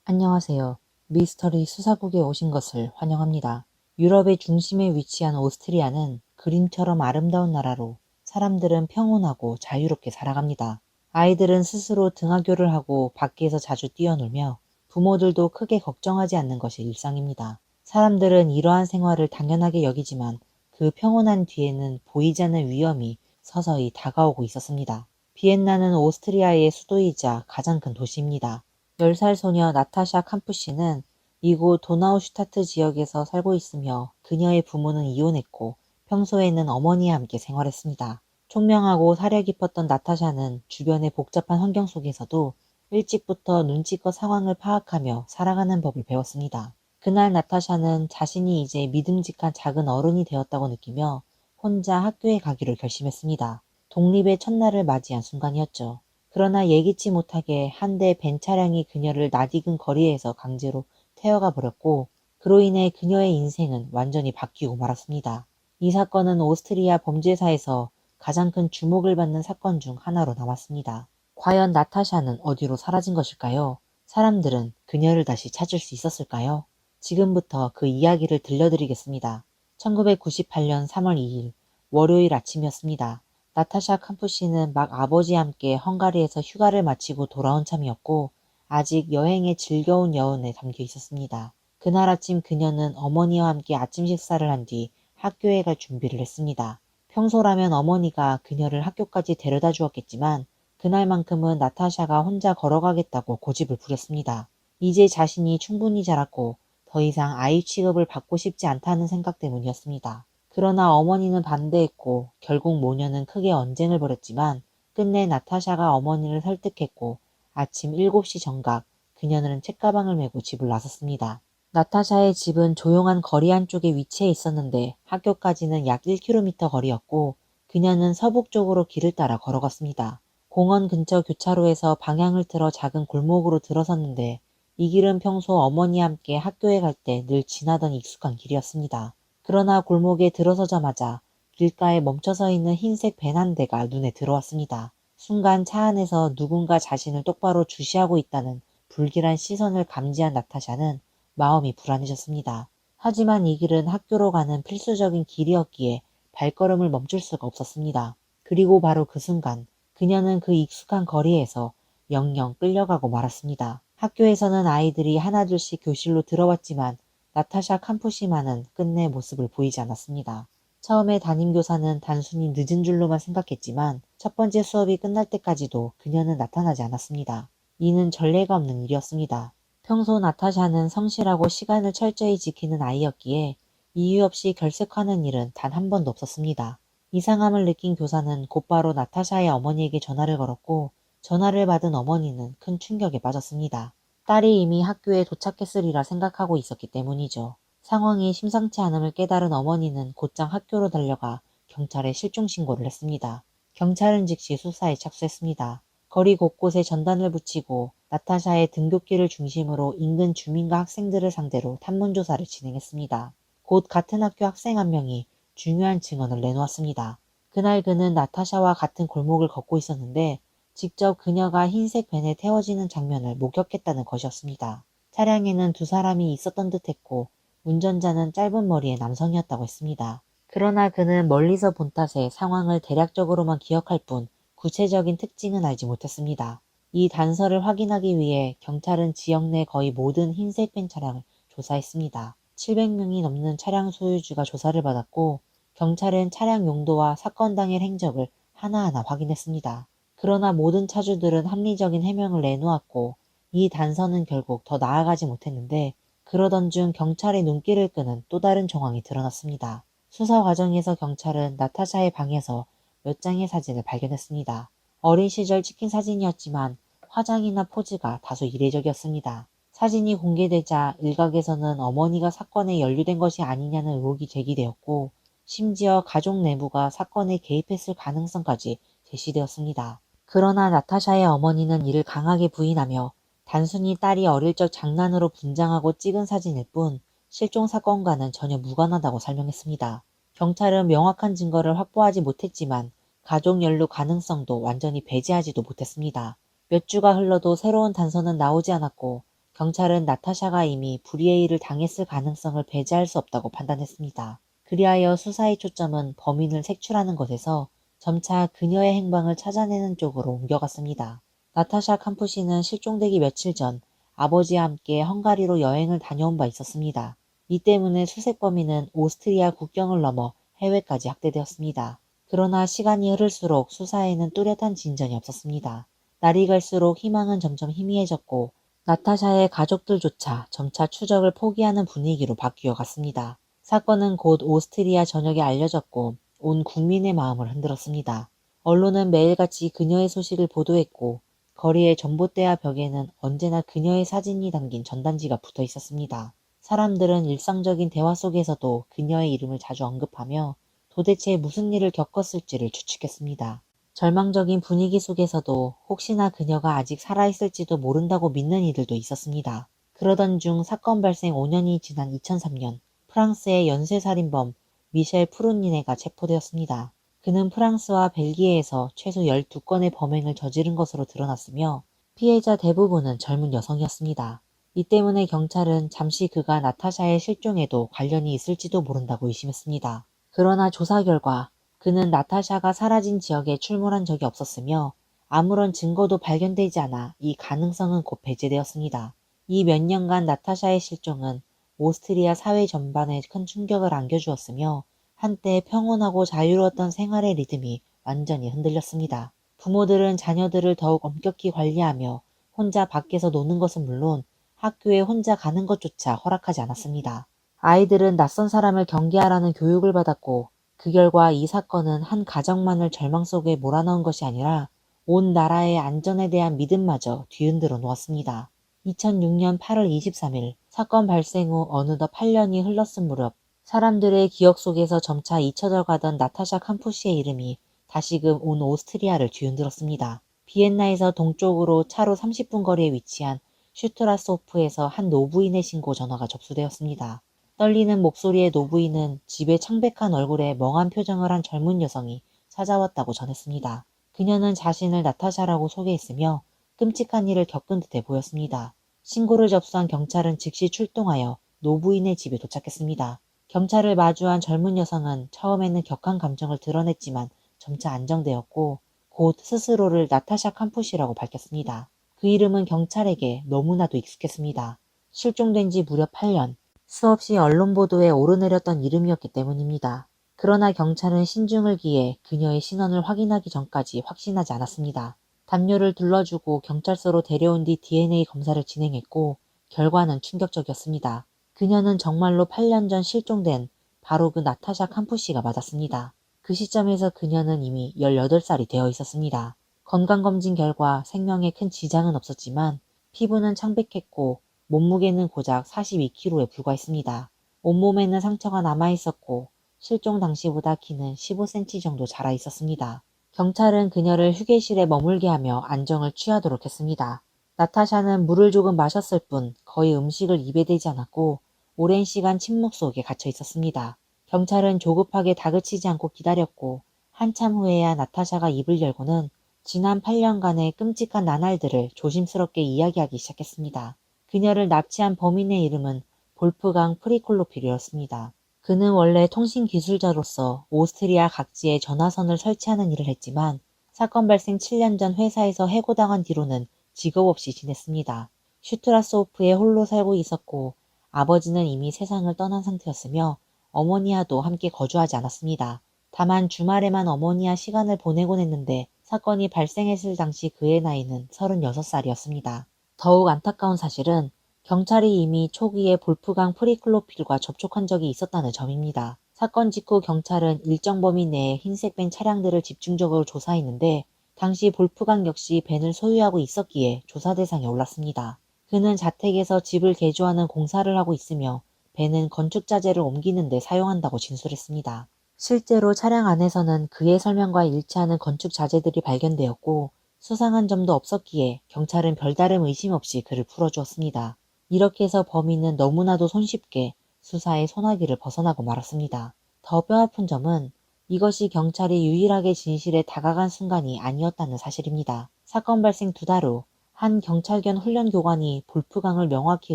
안녕하세요. 미스터리 수사국에 오신 것을 환영합니다. 유럽의 중심에 위치한 오스트리아는 그림처럼 아름다운 나라로 사람들은 평온하고 자유롭게 살아갑니다. 아이들은 스스로 등하교를 하고 밖에서 자주 뛰어놀며 부모들도 크게 걱정하지 않는 것이 일상입니다. 사람들은 이러한 생활을 당연하게 여기지만 그 평온한 뒤에는 보이지 않는 위험이 서서히 다가오고 있었습니다. 비엔나는 오스트리아의 수도이자 가장 큰 도시입니다. 10살 소녀 나타샤 캄푸씨는 이곳 도나우슈타트 지역에서 살고 있으며 그녀의 부모는 이혼했고 평소에는 어머니와 함께 생활했습니다. 총명하고 사려 깊었던 나타샤는 주변의 복잡한 환경 속에서도 일찍부터 눈치껏 상황을 파악하며 살아가는 법을 배웠습니다. 그날 나타샤는 자신이 이제 믿음직한 작은 어른이 되었다고 느끼며 혼자 학교에 가기로 결심했습니다. 독립의 첫날을 맞이한 순간이었죠. 그러나 예기치 못하게 한 대 벤 차량이 그녀를 낯익은 거리에서 강제로 태워가 버렸고 그로 인해 그녀의 인생은 완전히 바뀌고 말았습니다. 이 사건은 오스트리아 범죄사에서 가장 큰 주목을 받는 사건 중 하나로 남았습니다. 과연 나타샤는 어디로 사라진 것일까요? 사람들은 그녀를 다시 찾을 수 있었을까요? 지금부터 그 이야기를 들려드리겠습니다. 1998년 3월 2일 월요일 아침이었습니다. 나타샤 캄푸씨는 막 아버지와 함께 헝가리에서 휴가를 마치고 돌아온 참이었고 아직 여행의 즐거운 여운에 담겨 있었습니다. 그날 아침 그녀는 어머니와 함께 아침 식사를 한 뒤 학교에 갈 준비를 했습니다. 평소라면 어머니가 그녀를 학교까지 데려다 주었겠지만 그날만큼은 나타샤가 혼자 걸어가겠다고 고집을 부렸습니다. 이제 자신이 충분히 자랐고 더 이상 아이 취급을 받고 싶지 않다는 생각 때문이었습니다. 그러나 어머니는 반대했고 결국 모녀는 크게 언쟁을 벌였지만 끝내 나타샤가 어머니를 설득했고 아침 7시 정각 그녀는 책가방을 메고 집을 나섰습니다. 나타샤의 집은 조용한 거리 한쪽에 위치해 있었는데 학교까지는 약 1km 거리였고 그녀는 서북쪽으로 길을 따라 걸어갔습니다. 공원 근처 교차로에서 방향을 틀어 작은 골목으로 들어섰는데 이 길은 평소 어머니와 함께 학교에 갈 때 늘 지나던 익숙한 길이었습니다. 그러나 골목에 들어서자마자 길가에 멈춰서 있는 흰색 밴 한 대가 눈에 들어왔습니다. 순간 차 안에서 누군가 자신을 똑바로 주시하고 있다는 불길한 시선을 감지한 나타샤는 마음이 불안해졌습니다. 하지만 이 길은 학교로 가는 필수적인 길이었기에 발걸음을 멈출 수가 없었습니다. 그리고 바로 그 순간 그녀는 그 익숙한 거리에서 영영 끌려가고 말았습니다. 학교에서는 아이들이 하나둘씩 교실로 들어왔지만 나타샤 캄푸시만은 끝내 모습을 보이지 않았습니다. 처음에 담임교사는 단순히 늦은 줄로만 생각했지만 첫 번째 수업이 끝날 때까지도 그녀는 나타나지 않았습니다. 이는 전례가 없는 일이었습니다. 평소 나타샤는 성실하고 시간을 철저히 지키는 아이였기에 이유 없이 결석하는 일은 단 한 번도 없었습니다. 이상함을 느낀 교사는 곧바로 나타샤의 어머니에게 전화를 걸었고 전화를 받은 어머니는 큰 충격에 빠졌습니다. 딸이 이미 학교에 도착했으리라 생각하고 있었기 때문이죠. 상황이 심상치 않음을 깨달은 어머니는 곧장 학교로 달려가 경찰에 실종 신고를 했습니다. 경찰은 즉시 수사에 착수했습니다. 거리 곳곳에 전단을 붙이고 나타샤의 등굣길을 중심으로 인근 주민과 학생들을 상대로 탐문조사를 진행했습니다. 곧 같은 학교 학생 한 명이 중요한 증언을 내놓았습니다. 그날 그는 나타샤와 같은 골목을 걷고 있었는데 직접 그녀가 흰색 밴에 태워지는 장면을 목격했다는 것이었습니다. 차량에는 두 사람이 있었던 듯했고 운전자는 짧은 머리의 남성이었다고 했습니다. 그러나 그는 멀리서 본 탓에 상황을 대략적으로만 기억할 뿐 구체적인 특징은 알지 못했습니다. 이 단서를 확인하기 위해 경찰은 지역 내 거의 모든 흰색 밴 차량을 조사했습니다. 700명이 넘는 차량 소유주가 조사를 받았고 경찰은 차량 용도와 사건 당일 행적을 하나하나 확인했습니다. 그러나 모든 차주들은 합리적인 해명을 내놓았고 이 단서는 결국 더 나아가지 못했는데 그러던 중 경찰의 눈길을 끄는 또 다른 정황이 드러났습니다. 수사 과정에서 경찰은 나타샤의 방에서 몇 장의 사진을 발견했습니다. 어린 시절 찍힌 사진이었지만 화장이나 포즈가 다소 이례적이었습니다. 사진이 공개되자 일각에서는 어머니가 사건에 연루된 것이 아니냐는 의혹이 제기되었고 심지어 가족 내부가 사건에 개입했을 가능성까지 제시되었습니다. 그러나 나타샤의 어머니는 이를 강하게 부인하며 단순히 딸이 어릴 적 장난으로 분장하고 찍은 사진일 뿐 실종 사건과는 전혀 무관하다고 설명했습니다. 경찰은 명확한 증거를 확보하지 못했지만 가족 연루 가능성도 완전히 배제하지도 못했습니다. 몇 주가 흘러도 새로운 단서는 나오지 않았고 경찰은 나타샤가 이미 불의의 일을 당했을 가능성을 배제할 수 없다고 판단했습니다. 그리하여 수사의 초점은 범인을 색출하는 것에서 점차 그녀의 행방을 찾아내는 쪽으로 옮겨갔습니다. 나타샤 캄푸시는 실종되기 며칠 전 아버지와 함께 헝가리로 여행을 다녀온 바 있었습니다. 이 때문에 수색범인은 오스트리아 국경을 넘어 해외까지 확대되었습니다. 그러나 시간이 흐를수록 수사에는 뚜렷한 진전이 없었습니다. 날이 갈수록 희망은 점점 희미해졌고 나타샤의 가족들조차 점차 추적을 포기하는 분위기로 바뀌어 갔습니다. 사건은 곧 오스트리아 전역에 알려졌고 온 국민의 마음을 흔들었습니다. 언론은 매일같이 그녀의 소식을 보도했고 거리의 전봇대와 벽에는 언제나 그녀의 사진이 담긴 전단지가 붙어 있었습니다. 사람들은 일상적인 대화 속에서도 그녀의 이름을 자주 언급하며 도대체 무슨 일을 겪었을지를 추측했습니다. 절망적인 분위기 속에서도 혹시나 그녀가 아직 살아있을지도 모른다고 믿는 이들도 있었습니다. 그러던 중 사건 발생 5년이 지난 2003년 프랑스의 연쇄살인범 미셸 프루니네가 체포되었습니다. 그는 프랑스와 벨기에에서 최소 12건의 범행을 저지른 것으로 드러났으며 피해자 대부분은 젊은 여성이었습니다. 이 때문에 경찰은 잠시 그가 나타샤의 실종에도 관련이 있을지도 모른다고 의심했습니다. 그러나 조사 결과 그는 나타샤가 사라진 지역에 출몰한 적이 없었으며 아무런 증거도 발견되지 않아 이 가능성은 곧 배제되었습니다. 이 몇 년간 나타샤의 실종은 오스트리아 사회 전반에 큰 충격을 안겨주었으며 한때 평온하고 자유로웠던 생활의 리듬이 완전히 흔들렸습니다. 부모들은 자녀들을 더욱 엄격히 관리하며 혼자 밖에서 노는 것은 물론 학교에 혼자 가는 것조차 허락하지 않았습니다. 아이들은 낯선 사람을 경계하라는 교육을 받았고 그 결과 이 사건은 한 가정만을 절망 속에 몰아넣은 것이 아니라 온 나라의 안전에 대한 믿음마저 뒤흔들어 놓았습니다. 2006년 8월 23일 사건 발생 후 어느덧 8년이 흘렀을 무렵 사람들의 기억 속에서 점차 잊혀져 가던 나타샤 캄푸시의 이름이 다시금 온 오스트리아를 뒤흔들었습니다. 비엔나에서 동쪽으로 차로 30분 거리에 위치한 슈트라스호프에서 한 노부인의 신고 전화가 접수되었습니다. 떨리는 목소리의 노부인은 집에 창백한 얼굴에 멍한 표정을 한 젊은 여성이 찾아왔다고 전했습니다. 그녀는 자신을 나타샤라고 소개했으며 끔찍한 일을 겪은 듯해 보였습니다. 신고를 접수한 경찰은 즉시 출동하여 노부인의 집에 도착했습니다. 경찰을 마주한 젊은 여성은 처음에는 격한 감정을 드러냈지만 점차 안정되었고 곧 스스로를 나타샤 캄푸시라고 밝혔습니다. 그 이름은 경찰에게 너무나도 익숙했습니다. 실종된 지 무려 8년, 수없이 언론 보도에 오르내렸던 이름이었기 때문입니다. 그러나 경찰은 신중을 기해 그녀의 신원을 확인하기 전까지 확신하지 않았습니다. 담요를 둘러주고 경찰서로 데려온 뒤 DNA 검사를 진행했고 결과는 충격적이었습니다. 그녀는 정말로 8년 전 실종된 바로 그 나타샤 캄푸시가 맞았습니다. 그 시점에서 그녀는 이미 18살이 되어 있었습니다. 건강검진 결과 생명에 큰 지장은 없었지만 피부는 창백했고 몸무게는 고작 42kg에 불과했습니다. 온몸에는 상처가 남아있었고 실종 당시보다 키는 15cm 정도 자라 있었습니다. 경찰은 그녀를 휴게실에 머물게 하며 안정을 취하도록 했습니다. 나타샤는 물을 조금 마셨을 뿐 거의 음식을 입에 대지 않았고 오랜 시간 침묵 속에 갇혀 있었습니다. 경찰은 조급하게 다그치지 않고 기다렸고 한참 후에야 나타샤가 입을 열고는 지난 8년간의 끔찍한 나날들을 조심스럽게 이야기하기 시작했습니다. 그녀를 납치한 범인의 이름은 볼프강 프리콜로필이었습니다. 그는 원래 통신기술자로서 오스트리아 각지에 전화선을 설치하는 일을 했지만 사건 발생 7년 전 회사에서 해고당한 뒤로는 직업 없이 지냈습니다. 슈트라스호프에 홀로 살고 있었고 아버지는 이미 세상을 떠난 상태였으며 어머니와도 함께 거주하지 않았습니다. 다만 주말에만 어머니와 시간을 보내곤 했는데 사건이 발생했을 당시 그의 나이는 36살이었습니다. 더욱 안타까운 사실은 경찰이 이미 초기에 볼프강 프리클로필과 접촉한 적이 있었다는 점입니다. 사건 직후 경찰은 일정 범위 내에 흰색 밴 차량들을 집중적으로 조사했는데 당시 볼프강 역시 밴을 소유하고 있었기에 조사 대상에 올랐습니다. 그는 자택에서 집을 개조하는 공사를 하고 있으며 밴은 건축 자재를 옮기는 데 사용한다고 진술했습니다. 실제로 차량 안에서는 그의 설명과 일치하는 건축 자재들이 발견되었고 수상한 점도 없었기에 경찰은 별다른 의심 없이 그를 풀어주었습니다. 이렇게 해서 범인은 너무나도 손쉽게 수사의 소나기를 벗어나고 말았습니다. 더 뼈아픈 점은 이것이 경찰이 유일하게 진실에 다가간 순간이 아니었다는 사실입니다. 사건 발생 2달 후 한 경찰견 훈련 교관이 볼프강을 명확히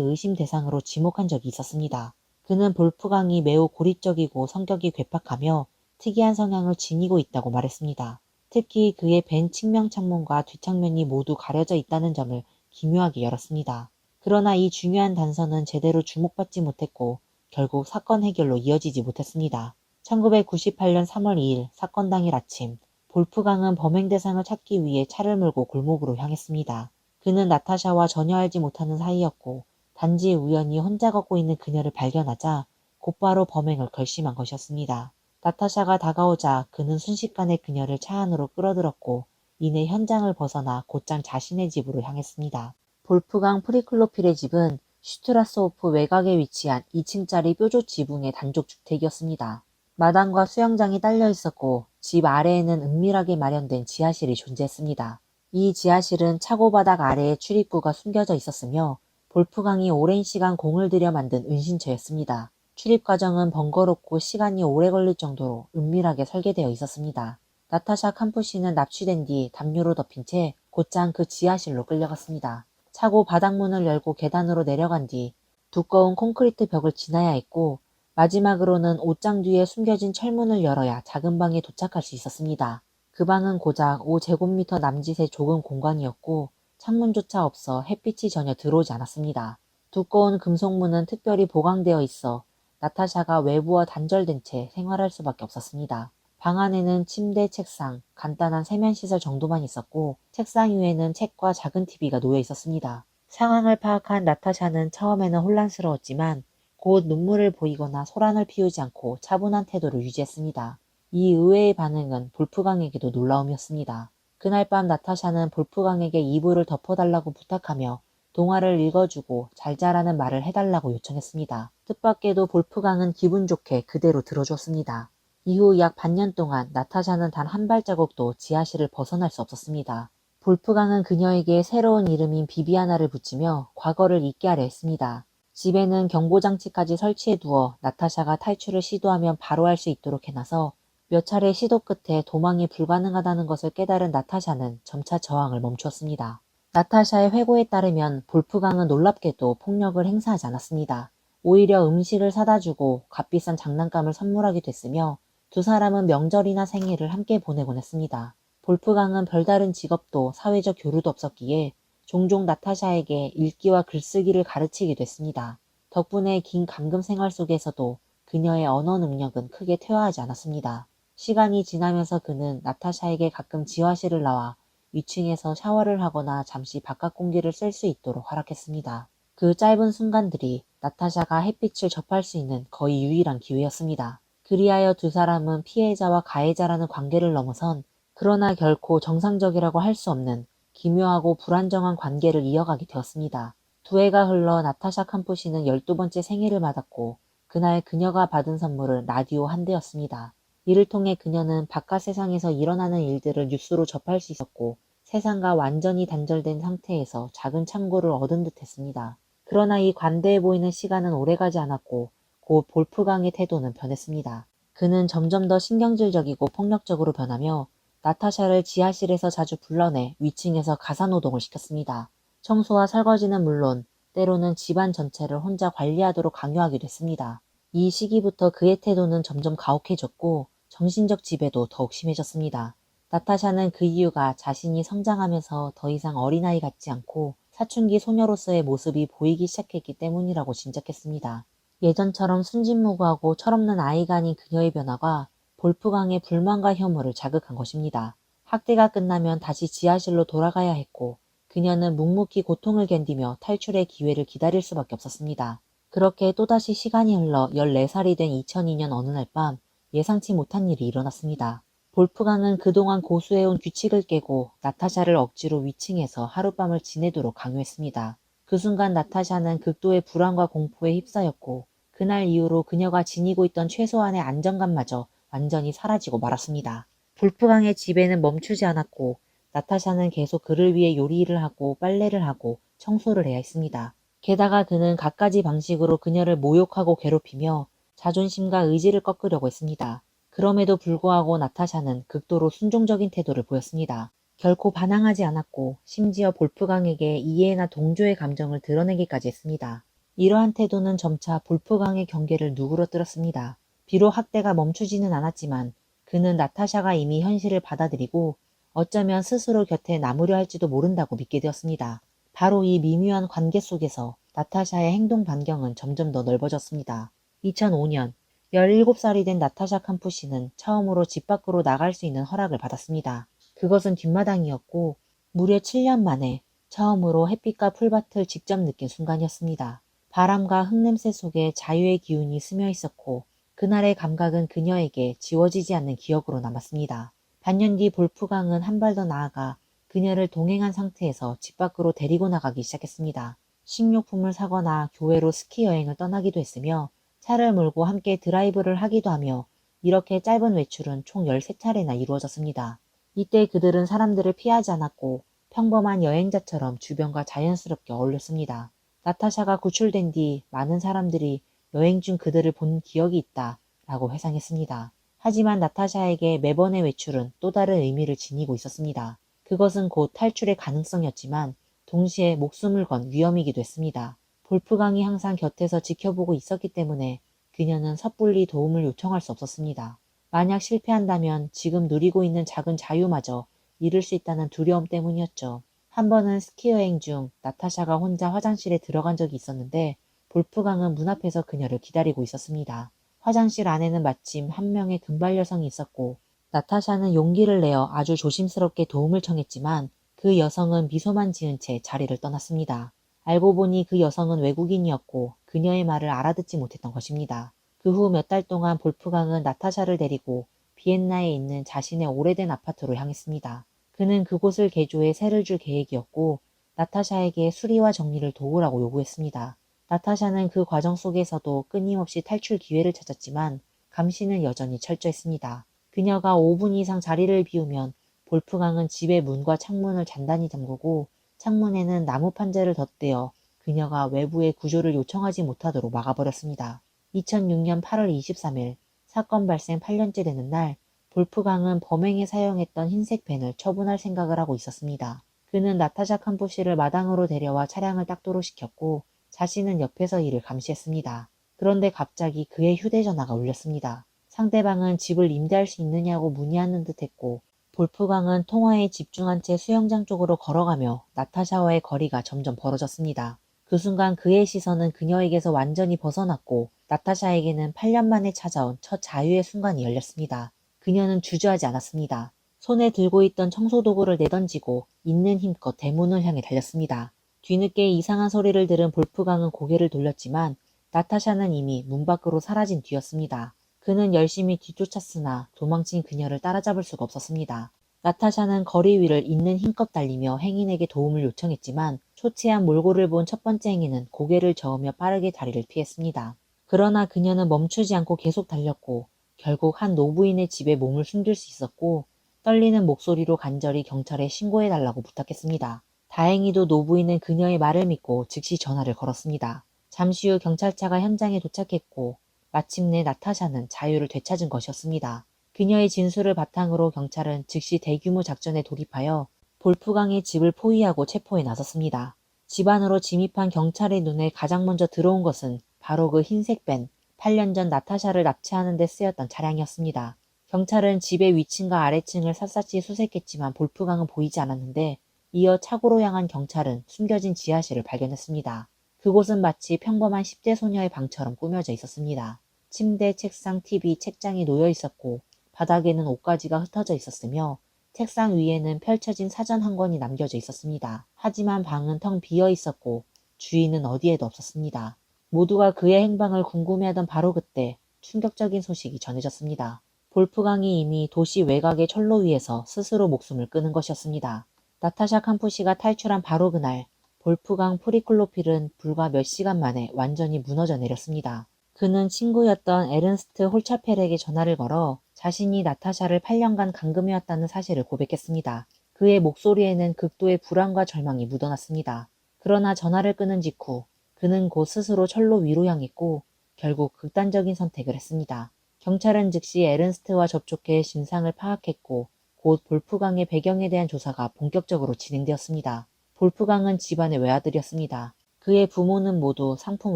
의심 대상으로 지목한 적이 있었습니다. 그는 볼프강이 매우 고립적이고 성격이 괴팍하며 특이한 성향을 지니고 있다고 말했습니다. 특히 그의 벤 측면 창문과 뒷창문이 모두 가려져 있다는 점을 기묘하게 열었습니다. 그러나 이 중요한 단서는 제대로 주목받지 못했고 결국 사건 해결로 이어지지 못했습니다. 1998년 3월 2일 사건 당일 아침, 볼프강은 범행 대상을 찾기 위해 차를 몰고 골목으로 향했습니다. 그는 나타샤와 전혀 알지 못하는 사이였고 단지 우연히 혼자 걷고 있는 그녀를 발견하자 곧바로 범행을 결심한 것이었습니다. 나타샤가 다가오자 그는 순식간에 그녀를 차 안으로 끌어들였고 이내 현장을 벗어나 곧장 자신의 집으로 향했습니다. 볼프강 프리클로필의 집은 슈트라스호프 외곽에 위치한 2층짜리 뾰족 지붕의 단독 주택이었습니다. 마당과 수영장이 딸려 있었고 집 아래에는 은밀하게 마련된 지하실이 존재했습니다. 이 지하실은 차고 바닥 아래에 출입구가 숨겨져 있었으며 볼프강이 오랜 시간 공을 들여 만든 은신처였습니다. 출입 과정은 번거롭고 시간이 오래 걸릴 정도로 은밀하게 설계되어 있었습니다. 나타샤 캄푸시는 납치된 뒤 담요로 덮인 채 곧장 그 지하실로 끌려갔습니다. 차고 바닥문을 열고 계단으로 내려간 뒤 두꺼운 콘크리트 벽을 지나야 했고 마지막으로는 옷장 뒤에 숨겨진 철문을 열어야 작은 방에 도착할 수 있었습니다. 그 방은 고작 5제곱미터 남짓의 좁은 공간이었고 창문조차 없어 햇빛이 전혀 들어오지 않았습니다. 두꺼운 금속문은 특별히 보강되어 있어 나타샤가 외부와 단절된 채 생활할 수밖에 없었습니다. 방 안에는 침대, 책상, 간단한 세면시설 정도만 있었고 책상 위에는 책과 작은 TV가 놓여 있었습니다. 상황을 파악한 나타샤는 처음에는 혼란스러웠지만 곧 눈물을 보이거나 소란을 피우지 않고 차분한 태도를 유지했습니다. 이 의외의 반응은 볼프강에게도 놀라움이었습니다. 그날 밤 나타샤는 볼프강에게 이불을 덮어달라고 부탁하며 동화를 읽어주고 잘 자라는 말을 해달라고 요청했습니다. 뜻밖에도 볼프강은 기분 좋게 그대로 들어줬습니다. 이후 약 반년 동안 나타샤는 단 한 발자국도 지하실을 벗어날 수 없었습니다. 볼프강은 그녀에게 새로운 이름인 비비아나를 붙이며 과거를 잊게 하려 했습니다. 집에는 경보장치까지 설치해두어 나타샤가 탈출을 시도하면 바로 할 수 있도록 해놔서 몇 차례 시도 끝에 도망이 불가능하다는 것을 깨달은 나타샤는 점차 저항을 멈추었습니다. 나타샤의 회고에 따르면 볼프강은 놀랍게도 폭력을 행사하지 않았습니다. 오히려 음식을 사다 주고 값비싼 장난감을 선물하게 됐으며 두 사람은 명절이나 생일을 함께 보내곤 했습니다. 볼프강은 별다른 직업도 사회적 교류도 없었기에 종종 나타샤에게 읽기와 글쓰기를 가르치기도 했습니다. 덕분에 긴 감금 생활 속에서도 그녀의 언어 능력은 크게 퇴화하지 않았습니다. 시간이 지나면서 그는 나타샤에게 가끔 지화실을 나와 위층에서 샤워를 하거나 잠시 바깥 공기를 쐴 수 있도록 허락했습니다. 그 짧은 순간들이 나타샤가 햇빛을 접할 수 있는 거의 유일한 기회였습니다. 그리하여 두 사람은 피해자와 가해자라는 관계를 넘어선 그러나 결코 정상적이라고 할 수 없는 기묘하고 불안정한 관계를 이어가게 되었습니다. 두 해가 흘러 나타샤 캄푸시는 12번째 생일을 맞았고 그날 그녀가 받은 선물은 라디오 한 대였습니다. 이를 통해 그녀는 바깥 세상에서 일어나는 일들을 뉴스로 접할 수 있었고 세상과 완전히 단절된 상태에서 작은 참고를 얻은 듯 했습니다. 그러나 이 관대해 보이는 시간은 오래가지 않았고 곧 볼프강의 태도는 변했습니다. 그는 점점 더 신경질적이고 폭력적으로 변하며 나타샤를 지하실에서 자주 불러내 위층에서 가사노동을 시켰습니다. 청소와 설거지는 물론 때로는 집안 전체를 혼자 관리하도록 강요하기도 했습니다. 이 시기부터 그의 태도는 점점 가혹해졌고 정신적 지배도 더욱 심해졌습니다. 나타샤는 그 이유가 자신이 성장하면서 더 이상 어린아이 같지 않고 사춘기 소녀로서의 모습이 보이기 시작했기 때문이라고 짐작했습니다. 예전처럼 순진무구하고 철없는 아이가 아닌 그녀의 변화가 볼프강의 불만과 혐오를 자극한 것입니다. 학대가 끝나면 다시 지하실로 돌아가야 했고 그녀는 묵묵히 고통을 견디며 탈출의 기회를 기다릴 수밖에 없었습니다. 그렇게 또다시 시간이 흘러 14살이 된 2002년 어느 날 밤 예상치 못한 일이 일어났습니다. 볼프강은 그동안 고수해온 규칙을 깨고 나타샤를 억지로 위층에서 하룻밤을 지내도록 강요했습니다. 그 순간 나타샤는 극도의 불안과 공포에 휩싸였고 그날 이후로 그녀가 지니고 있던 최소한의 안정감마저 완전히 사라지고 말았습니다. 볼프강의 지배는 멈추지 않았고 나타샤는 계속 그를 위해 요리를 하고 빨래를 하고 청소를 해야 했습니다. 게다가 그는 갖가지 방식으로 그녀를 모욕하고 괴롭히며 자존심과 의지를 꺾으려고 했습니다. 그럼에도 불구하고 나타샤는 극도로 순종적인 태도를 보였습니다. 결코 반항하지 않았고 심지어 볼프강에게 이해나 동조의 감정을 드러내기까지 했습니다. 이러한 태도는 점차 볼프강의 경계를 누그러뜨렸습니다. 비록 학대가 멈추지는 않았지만 그는 나타샤가 이미 현실을 받아들이고 어쩌면 스스로 곁에 남으려 할지도 모른다고 믿게 되었습니다. 바로 이 미묘한 관계 속에서 나타샤의 행동 반경은 점점 더 넓어졌습니다. 2005년 17살이 된 나타샤 캄푸시는 처음으로 집 밖으로 나갈 수 있는 허락을 받았습니다. 그것은 뒷마당이었고 무려 7년 만에 처음으로 햇빛과 풀밭을 직접 느낀 순간이었습니다. 바람과 흙냄새 속에 자유의 기운이 스며 있었고 그날의 감각은 그녀에게 지워지지 않는 기억으로 남았습니다. 반년 뒤 볼프강은 한 발 더 나아가 그녀를 동행한 상태에서 집 밖으로 데리고 나가기 시작했습니다. 식료품을 사거나 교외로 스키 여행을 떠나기도 했으며 차를 몰고 함께 드라이브를 하기도 하며 이렇게 짧은 외출은 총 13차례나 이루어졌습니다. 이때 그들은 사람들을 피하지 않았고 평범한 여행자처럼 주변과 자연스럽게 어울렸습니다. 나타샤가 구출된 뒤 많은 사람들이 여행 중 그들을 본 기억이 있다 라고 회상했습니다. 하지만 나타샤에게 매번의 외출은 또 다른 의미를 지니고 있었습니다. 그것은 곧 탈출의 가능성이었지만 동시에 목숨을 건 위험이기도 했습니다. 볼프강이 항상 곁에서 지켜보고 있었기 때문에 그녀는 섣불리 도움을 요청할 수 없었습니다. 만약 실패한다면 지금 누리고 있는 작은 자유마저 잃을 수 있다는 두려움 때문이었죠. 한 번은 스키 여행 중 나타샤가 혼자 화장실에 들어간 적이 있었는데 볼프강은 문 앞에서 그녀를 기다리고 있었습니다. 화장실 안에는 마침 한 명의 금발 여성이 있었고 나타샤는 용기를 내어 아주 조심스럽게 도움을 청했지만 그 여성은 미소만 지은 채 자리를 떠났습니다. 알고 보니 그 여성은 외국인이었고 그녀의 말을 알아듣지 못했던 것입니다. 그 후 몇 달 동안 볼프강은 나타샤를 데리고 비엔나에 있는 자신의 오래된 아파트로 향했습니다. 그는 그곳을 개조해 세를 줄 계획이었고 나타샤에게 수리와 정리를 도우라고 요구했습니다. 나타샤는 그 과정 속에서도 끊임없이 탈출 기회를 찾았지만 감시는 여전히 철저했습니다. 그녀가 5분 이상 자리를 비우면 볼프강은 집의 문과 창문을 단단히 잠그고 창문에는 나무 판자를 덧대어 그녀가 외부의 구조를 요청하지 못하도록 막아버렸습니다. 2006년 8월 23일 사건 발생 8년째 되는 날 볼프강은 범행에 사용했던 흰색 펜을 처분할 생각을 하고 있었습니다. 그는 나타샤 캄푸시를 마당으로 데려와 차량을 닦도록 시켰고 자신은 옆에서 이를 감시했습니다. 그런데 갑자기 그의 휴대전화가 울렸습니다. 상대방은 집을 임대할 수 있느냐고 문의하는 듯 했고 볼프강은 통화에 집중한 채 수영장 쪽으로 걸어가며 나타샤와의 거리가 점점 벌어졌습니다. 그 순간 그의 시선은 그녀에게서 완전히 벗어났고 나타샤에게는 8년 만에 찾아온 첫 자유의 순간이 열렸습니다. 그녀는 주저하지 않았습니다. 손에 들고 있던 청소도구를 내던지고 있는 힘껏 대문을 향해 달렸습니다. 뒤늦게 이상한 소리를 들은 볼프강은 고개를 돌렸지만 나타샤는 이미 문 밖으로 사라진 뒤였습니다. 그는 열심히 뒤쫓았으나 도망친 그녀를 따라잡을 수가 없었습니다. 나타샤는 거리 위를 있는 힘껏 달리며 행인에게 도움을 요청했지만 초췌한 몰골을 본 첫 번째 행인은 고개를 저으며 빠르게 다리를 피했습니다. 그러나 그녀는 멈추지 않고 계속 달렸고 결국 한 노부인의 집에 몸을 숨길 수 있었고 떨리는 목소리로 간절히 경찰에 신고해달라고 부탁했습니다. 다행히도 노부인은 그녀의 말을 믿고 즉시 전화를 걸었습니다. 잠시 후 경찰차가 현장에 도착했고 마침내 나타샤는 자유를 되찾은 것이었습니다. 그녀의 진술을 바탕으로 경찰은 즉시 대규모 작전에 돌입하여 볼프강의 집을 포위하고 체포에 나섰습니다. 집 안으로 진입한 경찰의 눈에 가장 먼저 들어온 것은 바로 그 흰색 밴, 8년 전 나타샤를 납치하는 데 쓰였던 차량이었습니다. 경찰은 집의 위층과 아래층을 샅샅이 수색했지만 볼프강은 보이지 않았는데 이어 차고로 향한 경찰은 숨겨진 지하실을 발견했습니다. 그곳은 마치 평범한 10대 소녀의 방처럼 꾸며져 있었습니다. 침대, 책상, TV, 책장이 놓여 있었고 바닥에는 옷가지가 흩어져 있었으며 책상 위에는 펼쳐진 사전 한 권이 남겨져 있었습니다. 하지만 방은 텅 비어 있었고 주인은 어디에도 없었습니다. 모두가 그의 행방을 궁금해하던 바로 그때 충격적인 소식이 전해졌습니다. 볼프강이 이미 도시 외곽의 철로 위에서 스스로 목숨을 끊은 것이었습니다. 나타샤 캄푸시가 탈출한 바로 그날 볼프강 프리클로필은 불과 몇 시간 만에 완전히 무너져 내렸습니다. 그는 친구였던 에른스트 홀차펠에게 전화를 걸어 자신이 나타샤를 8년간 감금해왔다는 사실을 고백했습니다. 그의 목소리에는 극도의 불안과 절망이 묻어났습니다. 그러나 전화를 끊은 직후 그는 곧 스스로 철로 위로 향했고 결국 극단적인 선택을 했습니다. 경찰은 즉시 에른스트와 접촉해 진상을 파악했고 곧 볼프강의 배경에 대한 조사가 본격적으로 진행되었습니다. 볼프강은 집안의 외아들이었습니다. 그의 부모는 모두 상품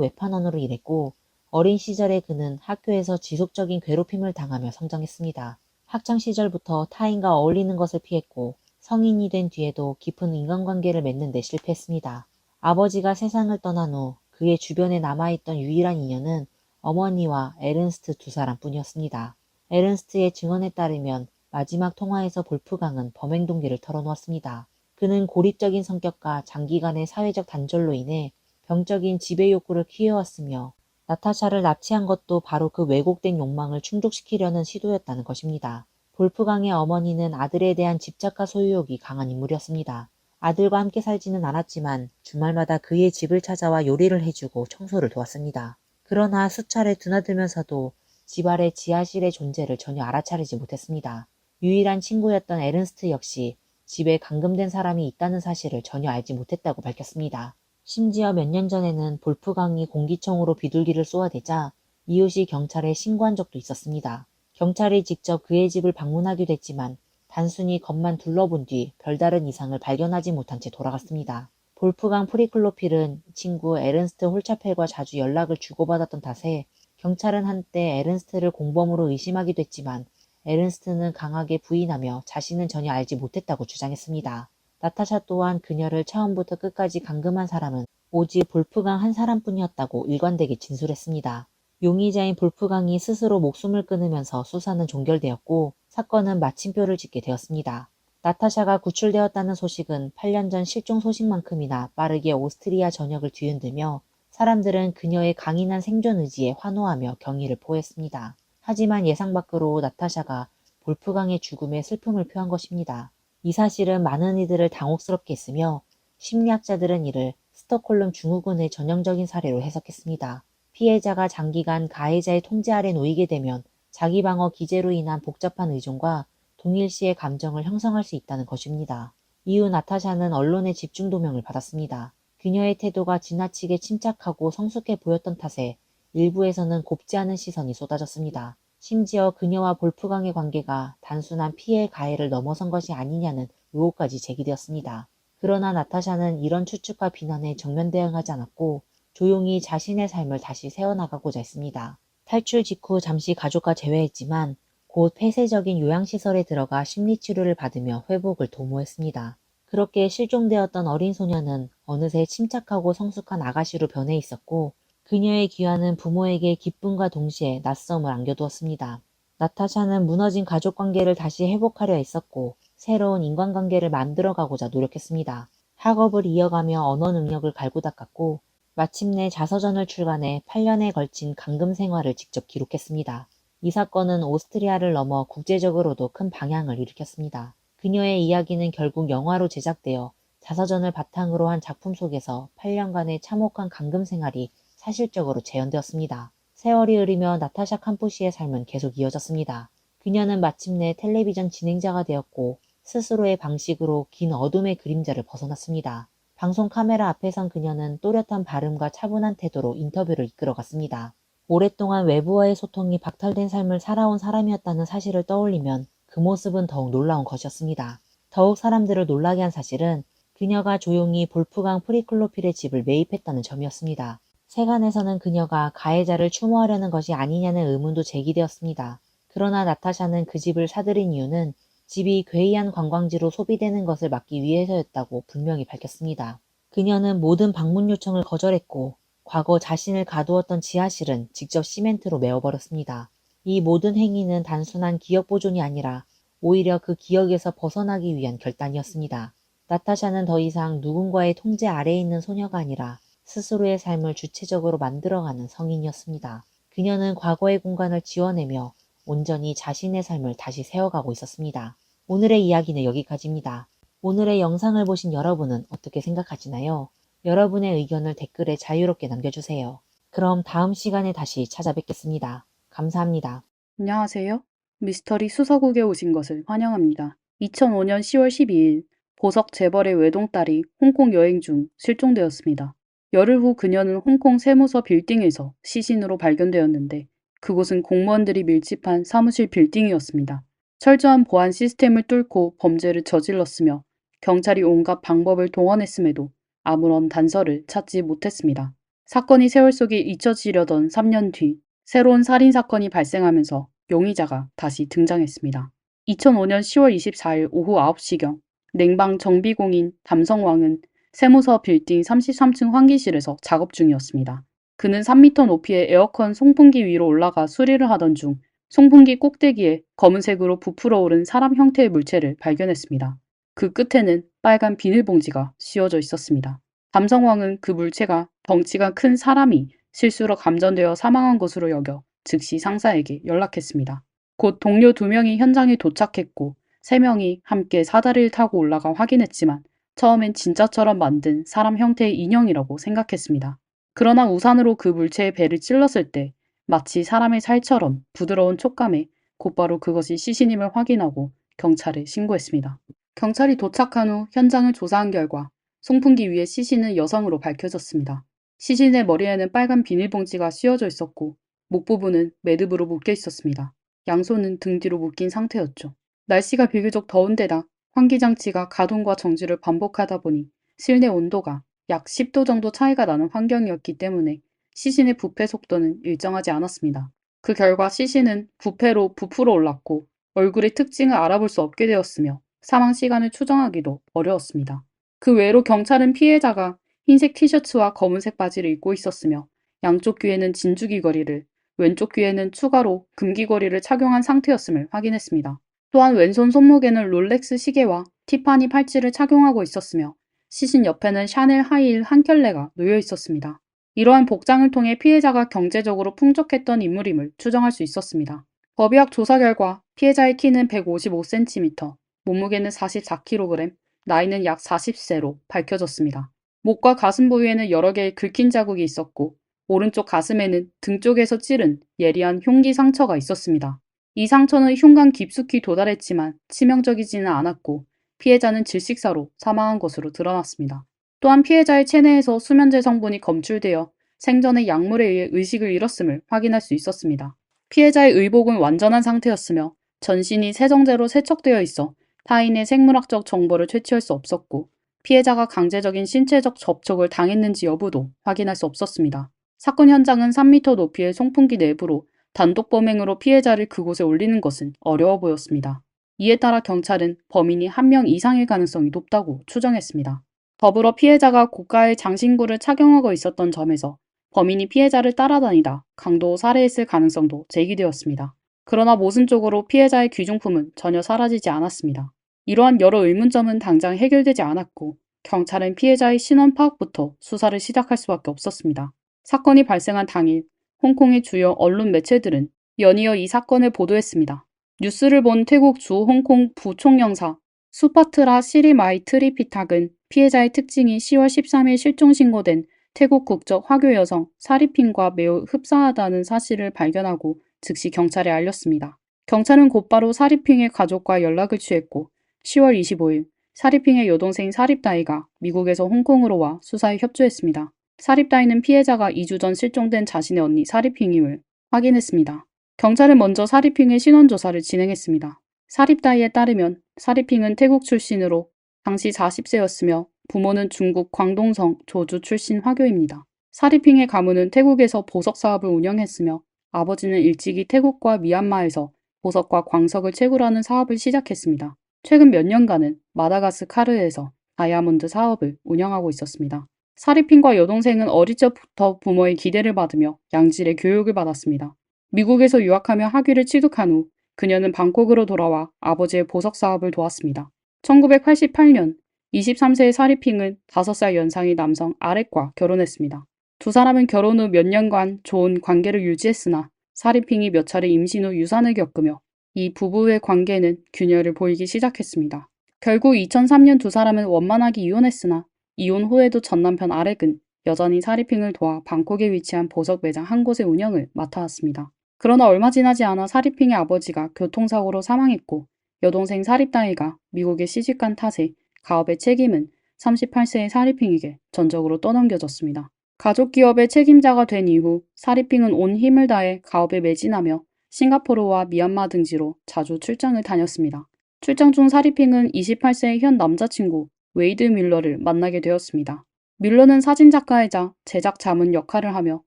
외판원으로 일했고 어린 시절에 그는 학교에서 지속적인 괴롭힘을 당하며 성장했습니다. 학창 시절부터 타인과 어울리는 것을 피했고 성인이 된 뒤에도 깊은 인간관계를 맺는 데 실패했습니다. 아버지가 세상을 떠난 후 그의 주변에 남아있던 유일한 인연은 어머니와 에른스트 두 사람뿐이었습니다. 에른스트의 증언에 따르면 마지막 통화에서 볼프강은 범행 동기를 털어놓았습니다. 그는 고립적인 성격과 장기간의 사회적 단절로 인해 병적인 지배 욕구를 키워왔으며 나타샤를 납치한 것도 바로 그 왜곡된 욕망을 충족시키려는 시도였다는 것입니다. 볼프강의 어머니는 아들에 대한 집착과 소유욕이 강한 인물이었습니다. 아들과 함께 살지는 않았지만 주말마다 그의 집을 찾아와 요리를 해주고 청소를 도왔습니다. 그러나 수차례 드나들면서도 집 아래 지하실의 존재를 전혀 알아차리지 못했습니다. 유일한 친구였던 에른스트 역시 집에 감금된 사람이 있다는 사실을 전혀 알지 못했다고 밝혔습니다. 심지어 몇 년 전에는 볼프강이 공기총으로 비둘기를 쏘아대자 이웃이 경찰에 신고한 적도 있었습니다. 경찰이 직접 그의 집을 방문하기도 했지만 단순히 겉만 둘러본 뒤 별다른 이상을 발견하지 못한 채 돌아갔습니다. 볼프강 프리클로필은 친구 에른스트 홀차펠과 자주 연락을 주고받았던 탓에 경찰은 한때 에른스트를 공범으로 의심하기도 했지만 에른스트는 강하게 부인하며 자신은 전혀 알지 못했다고 주장했습니다. 나타샤 또한 그녀를 처음부터 끝까지 감금한 사람은 오직 볼프강 한 사람뿐이었다고 일관되게 진술했습니다. 용의자인 볼프강이 스스로 목숨을 끊으면서 수사는 종결되었고 사건은 마침표를 짓게 되었습니다. 나타샤가 구출되었다는 소식은 8년 전 실종 소식만큼이나 빠르게 오스트리아 전역을 뒤흔들며 사람들은 그녀의 강인한 생존 의지에 환호하며 경의를 표했습니다. 하지만 예상 밖으로 나타샤가 볼프강의 죽음에 슬픔을 표한 것입니다. 이 사실은 많은 이들을 당혹스럽게 했으며 심리학자들은 이를 스톡홀름 증후군의 전형적인 사례로 해석했습니다. 피해자가 장기간 가해자의 통제 아래 놓이게 되면 자기방어 기제로 인한 복잡한 의존과 동일시의 감정을 형성할 수 있다는 것입니다. 이후 나타샤는 언론의 집중 도명을 받았습니다. 그녀의 태도가 지나치게 침착하고 성숙해 보였던 탓에 일부에서는 곱지 않은 시선이 쏟아졌습니다. 심지어 그녀와 볼프강의 관계가 단순한 피해 가해를 넘어선 것이 아니냐는 의혹까지 제기되었습니다. 그러나 나타샤는 이런 추측과 비난에 정면 대응하지 않았고 조용히 자신의 삶을 다시 세워나가고자 했습니다. 탈출 직후 잠시 가족과 재회했지만 곧 폐쇄적인 요양시설에 들어가 심리치료를 받으며 회복을 도모했습니다. 그렇게 실종되었던 어린 소녀는 어느새 침착하고 성숙한 아가씨로 변해 있었고 그녀의 귀환은 부모에게 기쁨과 동시에 낯섦을 안겨두었습니다. 나타샤는 무너진 가족관계를 다시 회복하려 했었고 새로운 인간관계를 만들어가고자 노력했습니다. 학업을 이어가며 언어 능력을 갈고 닦았고 마침내 자서전을 출간해 8년에 걸친 감금 생활을 직접 기록했습니다. 이 사건은 오스트리아를 넘어 국제적으로도 큰 방향을 일으켰습니다. 그녀의 이야기는 결국 영화로 제작되어 자서전을 바탕으로 한 작품 속에서 8년간의 참혹한 감금 생활이 사실적으로 재현되었습니다. 세월이 흐르며 나타샤 캄푸시의 삶은 계속 이어졌습니다. 그녀는 마침내 텔레비전 진행자가 되었고 스스로의 방식으로 긴 어둠의 그림자를 벗어났습니다. 방송 카메라 앞에 선 그녀는 또렷한 발음과 차분한 태도로 인터뷰를 이끌어갔습니다. 오랫동안 외부와의 소통이 박탈된 삶을 살아온 사람이었다는 사실을 떠올리면 그 모습은 더욱 놀라운 것이었습니다. 더욱 사람들을 놀라게 한 사실은 그녀가 조용히 볼프강 프리클로필의 집을 매입했다는 점이었습니다. 세간에서는 그녀가 가해자를 추모하려는 것이 아니냐는 의문도 제기되었습니다. 그러나 나타샤는 그 집을 사들인 이유는 집이 괴이한 관광지로 소비되는 것을 막기 위해서였다고 분명히 밝혔습니다. 그녀는 모든 방문 요청을 거절했고 과거 자신을 가두었던 지하실은 직접 시멘트로 메워버렸습니다. 이 모든 행위는 단순한 기억 보존이 아니라 오히려 그 기억에서 벗어나기 위한 결단이었습니다. 나타샤는 더 이상 누군가의 통제 아래에 있는 소녀가 아니라 스스로의 삶을 주체적으로 만들어가는 성인이었습니다. 그녀는 과거의 공간을 지워내며 온전히 자신의 삶을 다시 세워가고 있었습니다. 오늘의 이야기는 여기까지입니다. 오늘의 영상을 보신 여러분은 어떻게 생각하시나요? 여러분의 의견을 댓글에 자유롭게 남겨주세요. 그럼 다음 시간에 다시 찾아뵙겠습니다. 감사합니다. 안녕하세요. 미스터리 수서국에 오신 것을 환영합니다. 2005년 10월 12일 보석 재벌의 외동딸이 홍콩 여행 중 실종되었습니다. 열흘 후 그녀는 홍콩 세무서 빌딩에서 시신으로 발견되었는데 그곳은 공무원들이 밀집한 사무실 빌딩이었습니다. 철저한 보안 시스템을 뚫고 범죄를 저질렀으며 경찰이 온갖 방법을 동원했음에도 아무런 단서를 찾지 못했습니다. 사건이 세월 속에 잊혀지려던 3년 뒤 새로운 살인 사건이 발생하면서 용의자가 다시 등장했습니다. 2005년 10월 24일 오후 9시경 냉방 정비공인 담성왕은 세무서 빌딩 33층 환기실에서 작업 중이었습니다. 그는 3m 높이의 에어컨 송풍기 위로 올라가 수리를 하던 중 송풍기 꼭대기에 검은색으로 부풀어 오른 사람 형태의 물체를 발견했습니다. 그 끝에는 빨간 비닐봉지가 씌워져 있었습니다. 담성왕은 그 물체가 덩치가 큰 사람이 실수로 감전되어 사망한 것으로 여겨 즉시 상사에게 연락했습니다. 곧 동료 2명이 현장에 도착했고 3명이 함께 사다리를 타고 올라가 확인했지만 처음엔 진짜처럼 만든 사람 형태의 인형이라고 생각했습니다. 그러나 우산으로 그 물체의 배를 찔렀을 때 마치 사람의 살처럼 부드러운 촉감에 곧바로 그것이 시신임을 확인하고 경찰에 신고했습니다. 경찰이 도착한 후 현장을 조사한 결과 송풍기 위에 시신은 여성으로 밝혀졌습니다. 시신의 머리에는 빨간 비닐봉지가 씌워져 있었고 목 부분은 매듭으로 묶여 있었습니다. 양손은 등 뒤로 묶인 상태였죠. 날씨가 비교적 더운 데다 환기장치가 가동과 정지를 반복하다 보니 실내 온도가 약 10도 정도 차이가 나는 환경이었기 때문에 시신의 부패 속도는 일정하지 않았습니다. 그 결과 시신은 부패로 부풀어 올랐고 얼굴의 특징을 알아볼 수 없게 되었으며 사망 시간을 추정하기도 어려웠습니다. 그 외로 경찰은 피해자가 흰색 티셔츠와 검은색 바지를 입고 있었으며 양쪽 귀에는 진주 귀걸이를, 왼쪽 귀에는 추가로 금귀걸이를 착용한 상태였음을 확인했습니다. 또한 왼손 손목에는 롤렉스 시계와 티파니 팔찌를 착용하고 있었으며 시신 옆에는 샤넬 하이힐 한 켤레가 놓여 있었습니다. 이러한 복장을 통해 피해자가 경제적으로 풍족했던 인물임을 추정할 수 있었습니다. 법의학 조사 결과 피해자의 키는 155cm, 몸무게는 44kg, 나이는 약 40세로 밝혀졌습니다. 목과 가슴 부위에는 여러 개의 긁힌 자국이 있었고 오른쪽 가슴에는 등 쪽에서 찌른 예리한 흉기 상처가 있었습니다. 이 상처는 흉관 깊숙이 도달했지만 치명적이지는 않았고 피해자는 질식사로 사망한 것으로 드러났습니다. 또한 피해자의 체내에서 수면제 성분이 검출되어 생전에 약물에 의해 의식을 잃었음을 확인할 수 있었습니다. 피해자의 의복은 완전한 상태였으며 전신이 세정제로 세척되어 있어 타인의 생물학적 정보를 채취할 수 없었고 피해자가 강제적인 신체적 접촉을 당했는지 여부도 확인할 수 없었습니다. 사건 현장은 3m 높이의 송풍기 내부로 단독 범행으로 피해자를 그곳에 올리는 것은 어려워 보였습니다. 이에 따라 경찰은 범인이 1명 이상일 가능성이 높다고 추정했습니다. 더불어 피해자가 고가의 장신구를 착용하고 있었던 점에서 범인이 피해자를 따라다니다 강도 살해했을 가능성도 제기되었습니다. 그러나 모순적으로 피해자의 귀중품은 전혀 사라지지 않았습니다. 이러한 여러 의문점은 당장 해결되지 않았고 경찰은 피해자의 신원 파악부터 수사를 시작할 수밖에 없었습니다. 사건이 발생한 당일 홍콩의 주요 언론 매체들은 연이어 이 사건을 보도했습니다. 뉴스를 본 태국 주 홍콩 부총영사 수파트라 시리마이 트리피탁은 피해자의 특징이 10월 13일 실종 신고된 태국 국적 화교 여성 사리핀과 매우 흡사하다는 사실을 발견하고 즉시 경찰에 알렸습니다. 경찰은 곧바로 사리핀의 가족과 연락을 취했고 10월 25일 사리핀의 여동생 사립다이가 미국에서 홍콩으로 와 수사에 협조했습니다. 사립다이는 피해자가 2주 전 실종된 자신의 언니 사리핑임을 확인했습니다. 경찰은 먼저 사리핑의 신원조사를 진행했습니다. 사립다이에 따르면 사리핑은 태국 출신으로 당시 40세였으며 부모는 중국 광동성 조주 출신 화교입니다. 사리핑의 가문은 태국에서 보석 사업을 운영했으며 아버지는 일찍이 태국과 미얀마에서 보석과 광석을 채굴하는 사업을 시작했습니다. 최근 몇 년간은 마다가스카르에서 다이아몬드 사업을 운영하고 있었습니다. 사리핀과 여동생은 어릴 적부터 부모의 기대를 받으며 양질의 교육을 받았습니다. 미국에서 유학하며 학위를 취득한 후 그녀는 방콕으로 돌아와 아버지의 보석 사업을 도왔습니다. 1988년 23세의 사리핑은 5살 연상의 남성 아렉과 결혼했습니다. 두 사람은 결혼 후 몇 년간 좋은 관계를 유지했으나 사리핑이 몇 차례 임신 후 유산을 겪으며 이 부부의 관계는 균열을 보이기 시작했습니다. 결국 2003년 두 사람은 원만하게 이혼했으나 이혼 후에도 전 남편 아렉은 여전히 사리핑을 도와 방콕에 위치한 보석 매장 한 곳의 운영을 맡아왔습니다. 그러나 얼마 지나지 않아 사리핑의 아버지가 교통사고로 사망했고 여동생 사립다이가 미국에 시집간 탓에 가업의 책임은 38세의 사리핑에게 전적으로 떠넘겨졌습니다. 가족 기업의 책임자가 된 이후 사리핑은 온 힘을 다해 가업에 매진하며 싱가포르와 미얀마 등지로 자주 출장을 다녔습니다. 출장 중 사리핑은 28세의 현 남자친구 웨이드 밀러를 만나게 되었습니다. 밀러는 사진작가이자 제작 자문 역할을 하며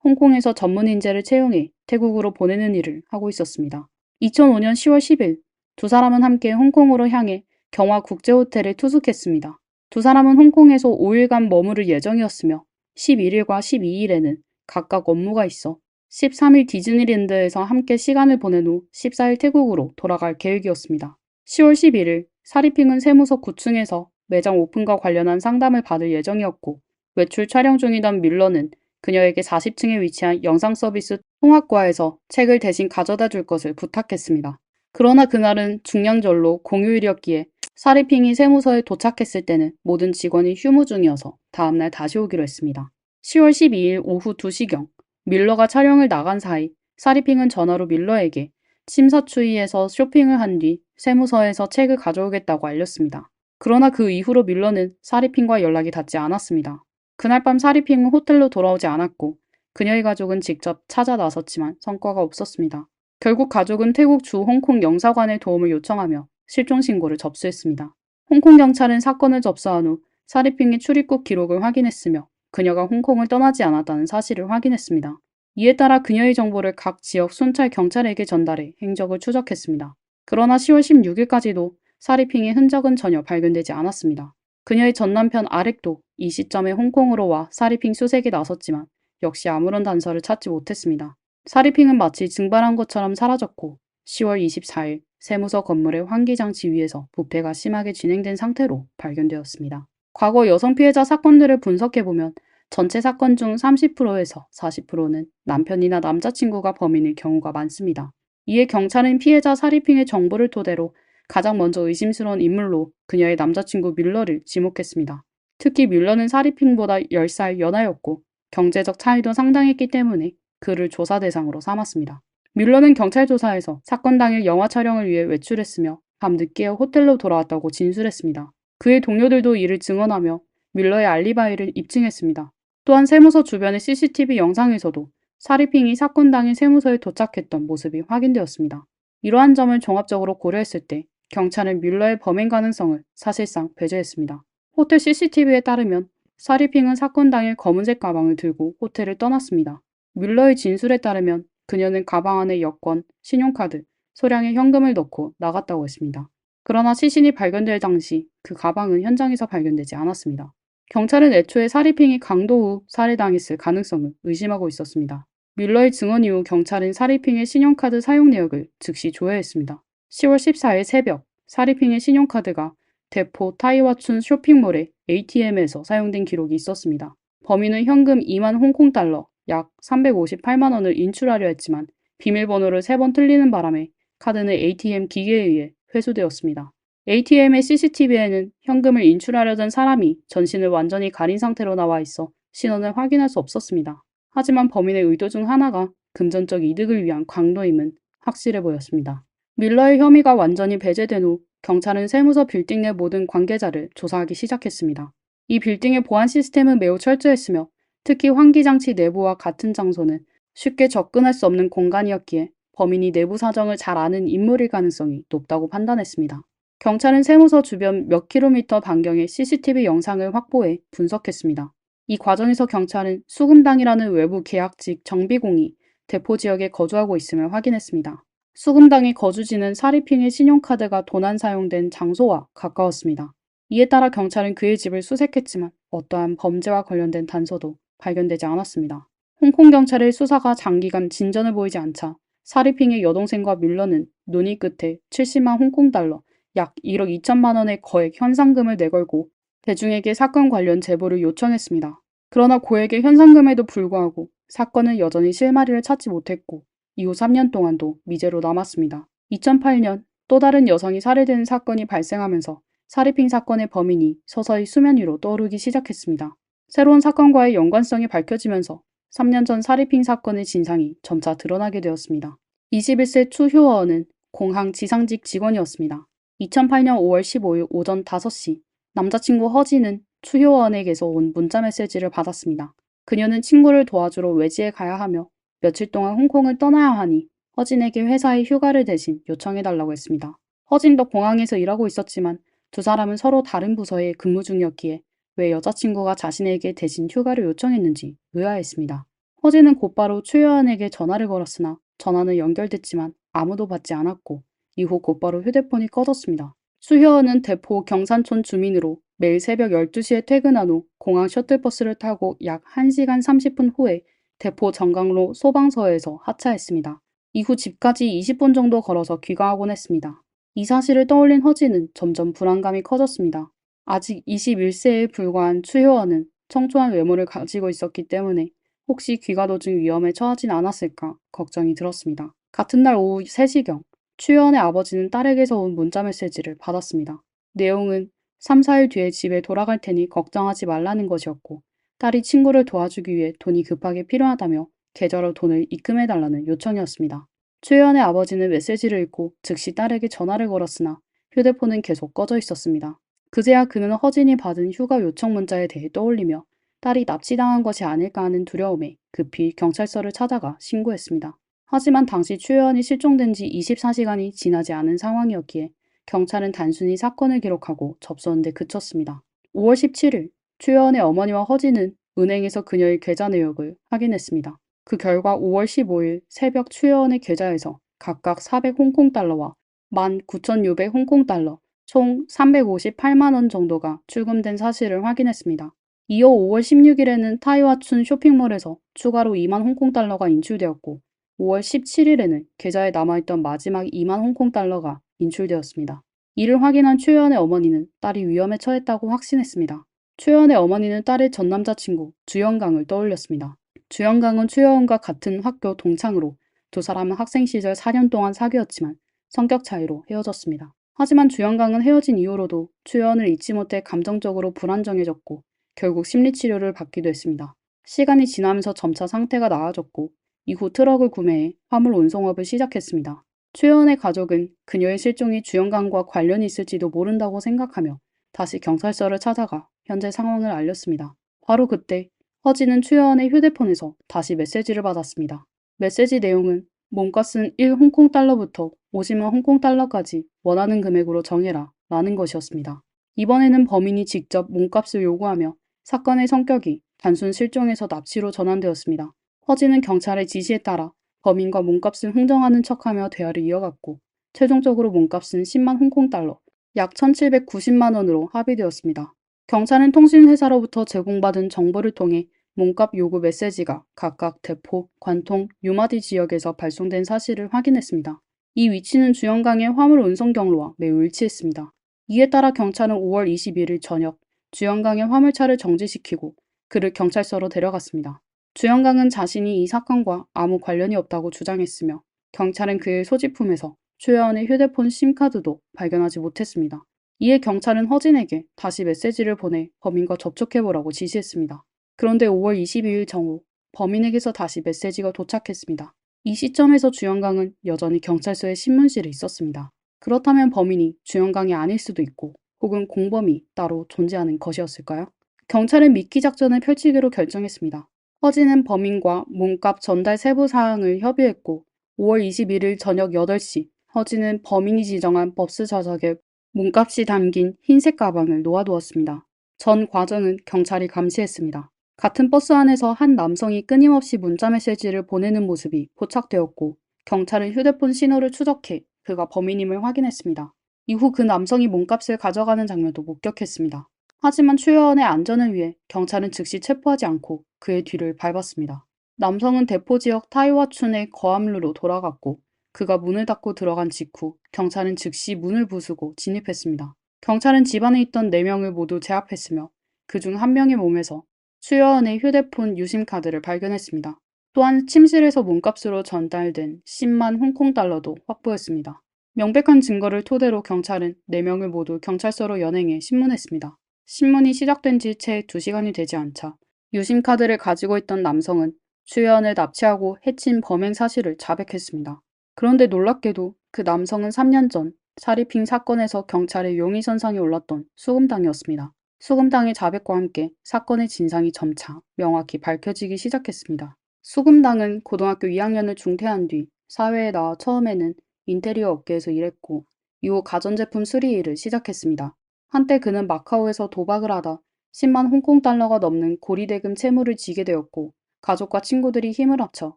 홍콩에서 전문 인재를 채용해 태국으로 보내는 일을 하고 있었습니다. 2005년 10월 10일 두 사람은 함께 홍콩으로 향해 경화 국제호텔에 투숙했습니다. 두 사람은 홍콩에서 5일간 머무를 예정이었으며 11일과 12일에는 각각 업무가 있어 13일 디즈니랜드에서 함께 시간을 보낸 후 14일 태국으로 돌아갈 계획이었습니다. 10월 11일 사리핑은 세무서 9층에서 매장 오픈과 관련한 상담을 받을 예정이었고 외출 촬영 중이던 밀러는 그녀에게 40층에 위치한 영상 서비스 통합과에서 책을 대신 가져다 줄 것을 부탁했습니다. 그러나 그날은 중량절로 공휴일이었기에 사리핑이 세무서에 도착했을 때는 모든 직원이 휴무 중이어서 다음날 다시 오기로 했습니다. 10월 12일 오후 2시경 밀러가 촬영을 나간 사이 사리핑은 전화로 밀러에게 심사추이에서 쇼핑을 한 뒤 세무서에서 책을 가져오겠다고 알렸습니다. 그러나 그 이후로 밀러는 사리핑과 연락이 닿지 않았습니다. 그날 밤 사리핑은 호텔로 돌아오지 않았고 그녀의 가족은 직접 찾아 나섰지만 성과가 없었습니다. 결국 가족은 태국 주 홍콩 영사관에 도움을 요청하며 실종 신고를 접수했습니다. 홍콩 경찰은 사건을 접수한 후 사리핑의 출입국 기록을 확인했으며 그녀가 홍콩을 떠나지 않았다는 사실을 확인했습니다. 이에 따라 그녀의 정보를 각 지역 순찰 경찰에게 전달해 행적을 추적했습니다. 그러나 10월 16일까지도 사리핑의 흔적은 전혀 발견되지 않았습니다. 그녀의 전 남편 아렉도 이 시점에 홍콩으로 와 사리핑 수색에 나섰지만 역시 아무런 단서를 찾지 못했습니다. 사리핑은 마치 증발한 것처럼 사라졌고 10월 24일 세무서 건물의 환기장치 위에서 부패가 심하게 진행된 상태로 발견되었습니다. 과거 여성 피해자 사건들을 분석해보면 전체 사건 중 30%에서 40%는 남편이나 남자친구가 범인일 경우가 많습니다. 이에 경찰은 피해자 사리핑의 정보를 토대로 가장 먼저 의심스러운 인물로 그녀의 남자친구 밀러를 지목했습니다. 특히 밀러는 사리핑보다 10살 연하였고 경제적 차이도 상당했기 때문에 그를 조사 대상으로 삼았습니다. 밀러는 경찰 조사에서 사건 당일 영화 촬영을 위해 외출했으며 밤 늦게 호텔로 돌아왔다고 진술했습니다. 그의 동료들도 이를 증언하며 밀러의 알리바이를 입증했습니다. 또한 세무서 주변의 CCTV 영상에서도 사리핑이 사건 당일 세무서에 도착했던 모습이 확인되었습니다. 이러한 점을 종합적으로 고려했을 때 경찰은 밀러의 범행 가능성을 사실상 배제했습니다. 호텔 CCTV에 따르면 사리핑은 사건 당일 검은색 가방을 들고 호텔을 떠났습니다. 밀러의 진술에 따르면 그녀는 가방 안에 여권, 신용카드, 소량의 현금을 넣고 나갔다고 했습니다. 그러나 시신이 발견될 당시 그 가방은 현장에서 발견되지 않았습니다. 경찰은 애초에 사리핑이 강도 후 살해당했을 가능성을 의심하고 있었습니다. 밀러의 증언 이후 경찰은 사리핑의 신용카드 사용 내역을 즉시 조회했습니다. 10월 14일 새벽 사리핑의 신용카드가 대포 타이와춘 쇼핑몰의 ATM에서 사용된 기록이 있었습니다. 범인은 현금 2만 홍콩달러 약 358만 원을 인출하려 했지만 비밀번호를 3번 틀리는 바람에 카드는 ATM 기계에 의해 회수되었습니다. ATM의 CCTV에는 현금을 인출하려던 사람이 전신을 완전히 가린 상태로 나와 있어 신원을 확인할 수 없었습니다. 하지만 범인의 의도 중 하나가 금전적 이득을 위한 강도임은 확실해 보였습니다. 밀러의 혐의가 완전히 배제된 후 경찰은 세무서 빌딩 내 모든 관계자를 조사하기 시작했습니다. 이 빌딩의 보안 시스템은 매우 철저했으며 특히 환기장치 내부와 같은 장소는 쉽게 접근할 수 없는 공간이었기에 범인이 내부 사정을 잘 아는 인물일 가능성이 높다고 판단했습니다. 경찰은 세무서 주변 몇 킬로미터 반경의 CCTV 영상을 확보해 분석했습니다. 이 과정에서 경찰은 수금당이라는 외부 계약직 정비공이 대포 지역에 거주하고 있음을 확인했습니다. 수금당의 거주지는 사리핑의 신용카드가 도난 사용된 장소와 가까웠습니다. 이에 따라 경찰은 그의 집을 수색했지만 어떠한 범죄와 관련된 단서도 발견되지 않았습니다. 홍콩 경찰의 수사가 장기간 진전을 보이지 않자 사리핑의 여동생과 밀러는 논의 끝에 70만 홍콩달러 약 1억 2천만 원의 거액 현상금을 내걸고 대중에게 사건 관련 제보를 요청했습니다. 그러나 고액의 현상금에도 불구하고 사건은 여전히 실마리를 찾지 못했고 이후 3년 동안도 미제로 남았습니다. 2008년 또 다른 여성이 살해되는 사건이 발생하면서 사리핑 사건의 범인이 서서히 수면 위로 떠오르기 시작했습니다. 새로운 사건과의 연관성이 밝혀지면서 3년 전 사리핑 사건의 진상이 점차 드러나게 되었습니다. 21세 추효어는 공항 지상직 직원이었습니다. 2008년 5월 15일 오전 5시 남자친구 허지는 추효원에게서 온 문자 메시지를 받았습니다. 그녀는 친구를 도와주러 외지에 가야 하며 며칠 동안 홍콩을 떠나야 하니 허진에게 회사에 휴가를 대신 요청해달라고 했습니다. 허진도 공항에서 일하고 있었지만 두 사람은 서로 다른 부서에 근무 중이었기에 왜 여자친구가 자신에게 대신 휴가를 요청했는지 의아했습니다. 허진은 곧바로 추여은에게 전화를 걸었으나 전화는 연결됐지만 아무도 받지 않았고 이후 곧바로 휴대폰이 꺼졌습니다. 수효은은 대포 경산촌 주민으로 매일 새벽 12시에 퇴근한 후 공항 셔틀버스를 타고 약 1시간 30분 후에 대포 정강로 소방서에서 하차했습니다. 이후 집까지 20분 정도 걸어서 귀가하곤 했습니다. 이 사실을 떠올린 허진은 점점 불안감이 커졌습니다. 아직 21세에 불과한 추효원은 청초한 외모를 가지고 있었기 때문에 혹시 귀가 도중 위험에 처하진 않았을까 걱정이 들었습니다. 같은 날 오후 3시경 추효원의 아버지는 딸에게서 온 문자 메시지를 받았습니다. 내용은 3, 4일 뒤에 집에 돌아갈 테니 걱정하지 말라는 것이었고 딸이 친구를 도와주기 위해 돈이 급하게 필요하다며 계좌로 돈을 입금해달라는 요청이었습니다. 추효원의 아버지는 메시지를 읽고 즉시 딸에게 전화를 걸었으나 휴대폰은 계속 꺼져 있었습니다. 그제야 그는 허진이 받은 휴가 요청 문자에 대해 떠올리며 딸이 납치당한 것이 아닐까 하는 두려움에 급히 경찰서를 찾아가 신고했습니다. 하지만 당시 추효원이 실종된 지 24시간이 지나지 않은 상황이었기에 경찰은 단순히 사건을 기록하고 접수한 데 그쳤습니다. 5월 17일 추효원의 어머니와 허진은 은행에서 그녀의 계좌 내역을 확인했습니다. 그 결과 5월 15일 새벽 추효원의 계좌에서 각각 400 홍콩달러와 19,600 홍콩달러, 총 358만 원 정도가 출금된 사실을 확인했습니다. 이어 5월 16일에는 타이와춘 쇼핑몰에서 추가로 2만 홍콩달러가 인출되었고 5월 17일에는 계좌에 남아있던 마지막 2만 홍콩달러가 인출되었습니다. 이를 확인한 추효원의 어머니는 딸이 위험에 처했다고 확신했습니다. 추효원의 어머니는 딸의 전 남자친구 주영강을 떠올렸습니다. 주영강은 추효원과 같은 학교 동창으로 두 사람은 학생 시절 4년 동안 사귀었지만 성격 차이로 헤어졌습니다. 하지만 주영강은 헤어진 이후로도 추효원을 잊지 못해 감정적으로 불안정해졌고 결국 심리치료를 받기도 했습니다. 시간이 지나면서 점차 상태가 나아졌고 이후 트럭을 구매해 화물 운송업을 시작했습니다. 추효원의 가족은 그녀의 실종이 주영강과 관련이 있을지도 모른다고 생각하며 다시 경찰서를 찾아가 현재 상황을 알렸습니다. 바로 그때 허진은 추효원의 휴대폰에서 다시 메시지를 받았습니다. 메시지 내용은 몸값은 1 홍콩달러부터 50만 홍콩달러까지 원하는 금액으로 정해라 라는 것이었습니다. 이번에는 범인이 직접 몸값을 요구하며 사건의 성격이 단순 실종에서 납치로 전환되었습니다. 허진은 경찰의 지시에 따라 범인과 몸값을 흥정하는 척하며 대화를 이어갔고 최종적으로 몸값은 10만 홍콩달러, 약 1,790만 원으로 합의되었습니다. 경찰은 통신회사로부터 제공받은 정보를 통해 몸값 요구 메시지가 각각 대포, 관통, 유마디 지역에서 발송된 사실을 확인했습니다. 이 위치는 주영강의 화물 운송 경로와 매우 일치했습니다. 이에 따라 경찰은 5월 21일 저녁 주영강의 화물차를 정지시키고 그를 경찰서로 데려갔습니다. 주영강은 자신이 이 사건과 아무 관련이 없다고 주장했으며 경찰은 그의 소지품에서 추효원의 휴대폰 심카드도 발견하지 못했습니다. 이에 경찰은 허진에게 다시 메시지를 보내 범인과 접촉해보라고 지시했습니다. 그런데 5월 22일 정오 범인에게서 다시 메시지가 도착했습니다. 이 시점에서 주영강은 여전히 경찰서의 신문실에 있었습니다. 그렇다면 범인이 주영강이 아닐 수도 있고 혹은 공범이 따로 존재하는 것이었을까요? 경찰은 미끼 작전을 펼치기로 결정했습니다. 허진은 범인과 몸값 전달 세부 사항을 협의했고 5월 21일 저녁 8시 허진은 범인이 지정한 버스 좌석에 몸값이 담긴 흰색 가방을 놓아두었습니다. 전 과정은 경찰이 감시했습니다. 같은 버스 안에서 한 남성이 끊임없이 문자 메시지를 보내는 모습이 포착되었고 경찰은 휴대폰 신호를 추적해 그가 범인임을 확인했습니다. 이후 그 남성이 몸값을 가져가는 장면도 목격했습니다. 하지만 추효원의 안전을 위해 경찰은 즉시 체포하지 않고 그의 뒤를 밟았습니다. 남성은 대포 지역 타이와춘의 거암루로 돌아갔고 그가 문을 닫고 들어간 직후 경찰은 즉시 문을 부수고 진입했습니다. 경찰은 집안에 있던 4명을 모두 제압했으며 그중 1명의 몸에서 추효원의 휴대폰 유심카드를 발견했습니다. 또한 침실에서 몸값으로 전달된 10만 홍콩달러도 확보했습니다. 명백한 증거를 토대로 경찰은 4명을 모두 경찰서로 연행해 신문했습니다. 신문이 시작된 지 채 2시간이 되지 않자 유심카드를 가지고 있던 남성은 추효원을 납치하고 해친 범행 사실을 자백했습니다. 그런데 놀랍게도 그 남성은 3년 전 사리핑 사건에서 경찰의 용의선상에 올랐던 수금당이었습니다. 수금당의 자백과 함께 사건의 진상이 점차 명확히 밝혀지기 시작했습니다. 수금당은 고등학교 2학년을 중퇴한 뒤 사회에 나와 처음에는 인테리어 업계에서 일했고 이후 가전제품 수리 일을 시작했습니다. 한때 그는 마카오에서 도박을 하다 10만 홍콩 달러가 넘는 고리대금 채무를 지게 되었고 가족과 친구들이 힘을 합쳐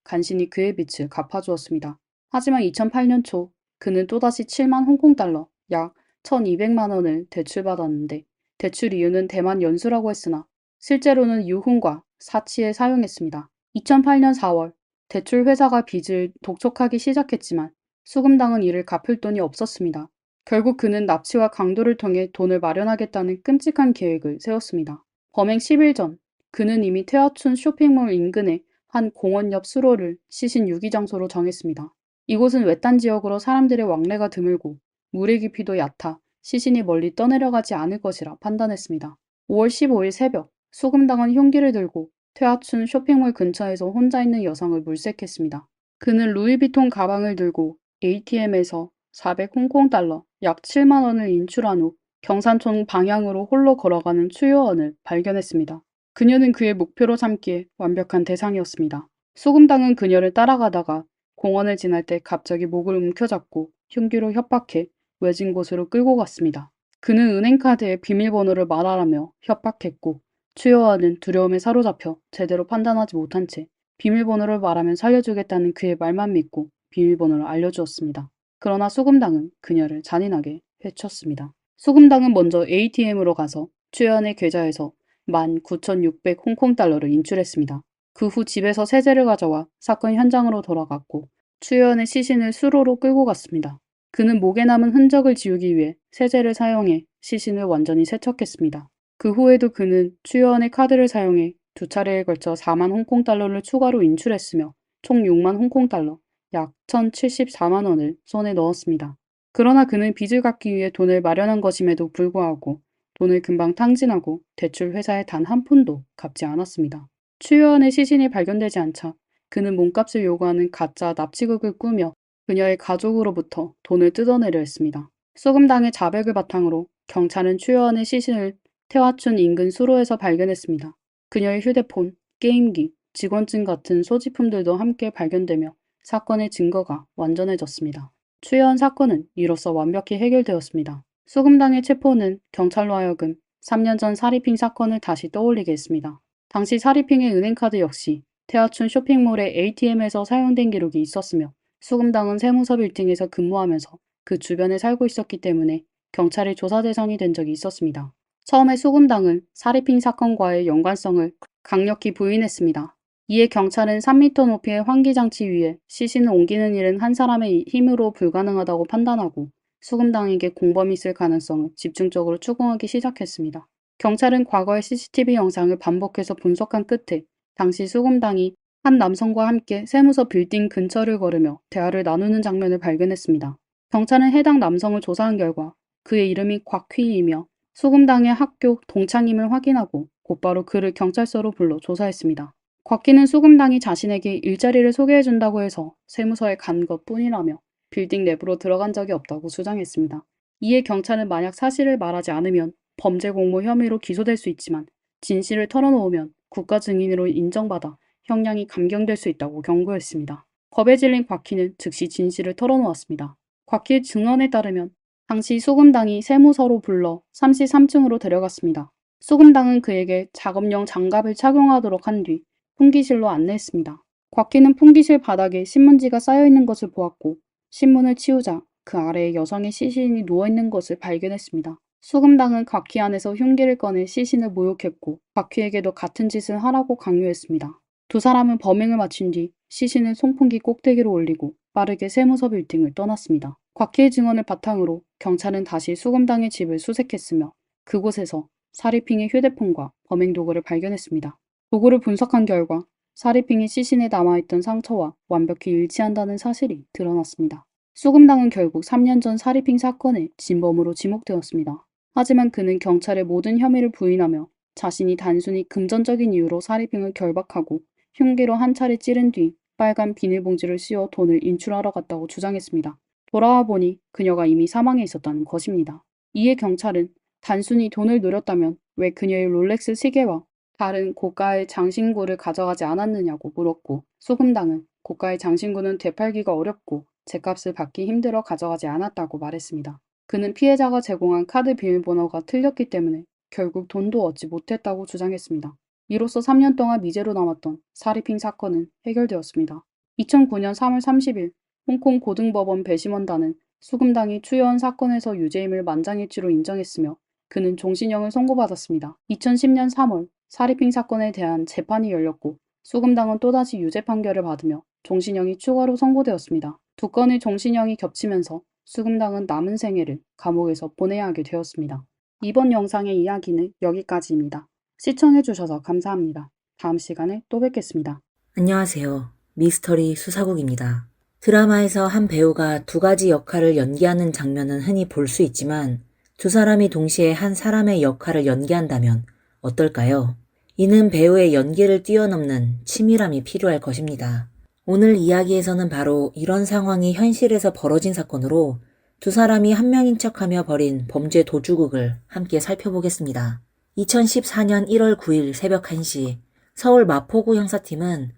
간신히 그의 빚을 갚아주었습니다. 하지만 2008년 초 그는 또다시 7만 홍콩 달러, 약 1,200만 원을 대출받았는데 대출 이유는 대만 연수라고 했으나 실제로는 유흥과 사치에 사용했습니다. 2008년 4월 대출 회사가 빚을 독촉하기 시작했지만 수금당은 이를 갚을 돈이 없었습니다. 결국 그는 납치와 강도를 통해 돈을 마련하겠다는 끔찍한 계획을 세웠습니다. 범행 10일 전 그는 이미 태화춘 쇼핑몰 인근의 한 공원 옆 수로를 시신 유기 장소로 정했습니다. 이곳은 외딴 지역으로 사람들의 왕래가 드물고 물의 깊이도 얕아 시신이 멀리 떠내려가지 않을 것이라 판단했습니다. 5월 15일 새벽 수금당은 흉기를 들고 퇴화춘 쇼핑몰 근처에서 혼자 있는 여성을 물색했습니다. 그는 루이비통 가방을 들고 ATM에서 400 홍콩 달러, 약 7만 원을 인출한 후 경산촌 방향으로 홀로 걸어가는 추요원을 발견했습니다. 그녀는 그의 목표로 삼기에 완벽한 대상이었습니다. 수금당은 그녀를 따라가다가 공원을 지날 때 갑자기 목을 움켜잡고 흉기로 협박해 외진 곳으로 끌고 갔습니다. 그는 은행카드의 비밀번호를 말하라며 협박했고 추요원은 두려움에 사로잡혀 제대로 판단하지 못한 채 비밀번호를 말하면 살려주겠다는 그의 말만 믿고 비밀번호를 알려주었습니다. 그러나 수금당은 그녀를 잔인하게 해쳤습니다. 수금당은 먼저 ATM으로 가서 추요원의 계좌에서 19,600 홍콩 달러를 인출했습니다. 그 후 집에서 세제를 가져와 사건 현장으로 돌아갔고 추요원의 시신을 수로로 끌고 갔습니다. 그는 목에 남은 흔적을 지우기 위해 세제를 사용해 시신을 완전히 세척했습니다. 그 후에도 그는 추요원의 카드를 사용해 두 차례에 걸쳐 4만 홍콩 달러를 추가로 인출했으며 총 6만 홍콩 달러, 약 1,074만 원을 손에 넣었습니다. 그러나 그는 빚을 갚기 위해 돈을 마련한 것임에도 불구하고 돈을 금방 탕진하고 대출 회사에 단 한 푼도 갚지 않았습니다. 추요원의 시신이 발견되지 않자 그는 몸값을 요구하는 가짜 납치극을 꾸며 그녀의 가족으로부터 돈을 뜯어내려 했습니다. 소금당의 자백을 바탕으로 경찰은 추요원의 시신을 태화춘 인근 수로에서 발견했습니다. 그녀의 휴대폰, 게임기, 직원증 같은 소지품들도 함께 발견되며 사건의 증거가 완전해졌습니다. 추요원 사건은 이로써 완벽히 해결되었습니다. 수금당의 체포는 경찰로 하여금 3년 전 사리핑 사건을 다시 떠올리게 했습니다. 당시 사리핑의 은행카드 역시 태화춘 쇼핑몰의 ATM에서 사용된 기록이 있었으며 수금당은 세무서 빌딩에서 근무하면서 그 주변에 살고 있었기 때문에 경찰의 조사 대상이 된 적이 있었습니다. 처음에 수금당은 사리핑 사건과의 연관성을 강력히 부인했습니다. 이에 경찰은 3m 높이의 환기장치 위에 시신을 옮기는 일은 한 사람의 힘으로 불가능하다고 판단하고 수금당에게 공범이 있을 가능성을 집중적으로 추궁하기 시작했습니다. 경찰은 과거의 CCTV 영상을 반복해서 분석한 끝에 당시 수금당이 한 남성과 함께 세무서 빌딩 근처를 걸으며 대화를 나누는 장면을 발견했습니다. 경찰은 해당 남성을 조사한 결과 그의 이름이 곽휘이며 수금당의 학교 동창임을 확인하고 곧바로 그를 경찰서로 불러 조사했습니다. 곽희는 수금당이 자신에게 일자리를 소개해준다고 해서 세무서에 간 것뿐이라며 빌딩 내부로 들어간 적이 없다고 주장했습니다. 이에 경찰은 만약 사실을 말하지 않으면 범죄 공모 혐의로 기소될 수 있지만 진실을 털어놓으면 국가 증인으로 인정받아 형량이 감경될 수 있다고 경고했습니다. 겁에 질린 곽희는 즉시 진실을 털어놓았습니다. 곽희의 증언에 따르면 당시 수금당이 세무서로 불러 33층으로 데려갔습니다. 수금당은 그에게 작업용 장갑을 착용하도록 한 뒤 풍기실로 안내했습니다. 곽희는 풍기실 바닥에 신문지가 쌓여있는 것을 보았고 신문을 치우자 그 아래에 여성의 시신이 누워있는 것을 발견했습니다. 수금당은 곽희 안에서 흉기를 꺼내 시신을 모욕했고 곽희에게도 같은 짓을 하라고 강요했습니다. 두 사람은 범행을 마친 뒤 시신을 송풍기 꼭대기로 올리고 빠르게 세무서 빌딩을 떠났습니다. 곽희의 증언을 바탕으로 경찰은 다시 수금당의 집을 수색했으며 그곳에서 사리핑의 휴대폰과 범행 도구를 발견했습니다. 도구를 분석한 결과 사리핑이 시신에 남아있던 상처와 완벽히 일치한다는 사실이 드러났습니다. 수금당은 결국 3년 전 사리핑 사건의 진범으로 지목되었습니다. 하지만 그는 경찰의 모든 혐의를 부인하며 자신이 단순히 금전적인 이유로 사리핑을 결박하고 흉기로 한 차례 찌른 뒤 빨간 비닐봉지를 씌워 돈을 인출하러 갔다고 주장했습니다. 돌아와 보니 그녀가 이미 사망해 있었다는 것입니다. 이에 경찰은 단순히 돈을 노렸다면 왜 그녀의 롤렉스 시계와 다른 고가의 장신구를 가져가지 않았느냐고 물었고 수금당은 고가의 장신구는 되팔기가 어렵고 제값을 받기 힘들어 가져가지 않았다고 말했습니다. 그는 피해자가 제공한 카드 비밀번호가 틀렸기 때문에 결국 돈도 얻지 못했다고 주장했습니다. 이로써 3년 동안 미제로 남았던 사리핑 사건은 해결되었습니다. 2009년 3월 30일 홍콩 고등법원 배심원단은 수금당이 추여한 사건에서 유죄임을 만장일치로 인정했으며 그는 종신형을 선고받았습니다. 2010년 3월 사리핑 사건에 대한 재판이 열렸고 수금당은 또다시 유죄 판결을 받으며 종신형이 추가로 선고되었습니다. 두 건의 종신형이 겹치면서 수금당은 남은 생애를 감옥에서 보내야 하게 되었습니다. 이번 영상의 이야기는 여기까지입니다. 시청해주셔서 감사합니다. 다음 시간에 또 뵙겠습니다. 안녕하세요. 미스터리 수사국입니다. 드라마에서 한 배우가 두 가지 역할을 연기하는 장면은 흔히 볼 수 있지만 두 사람이 동시에 한 사람의 역할을 연기한다면 어떨까요? 이는 배우의 연기를 뛰어넘는 치밀함이 필요할 것입니다. 오늘 이야기에서는 바로 이런 상황이 현실에서 벌어진 사건으로 두 사람이 한 명인 척하며 벌인 범죄 도주극을 함께 살펴보겠습니다. 2014년 1월 9일 새벽 1시 서울 마포구 형사팀은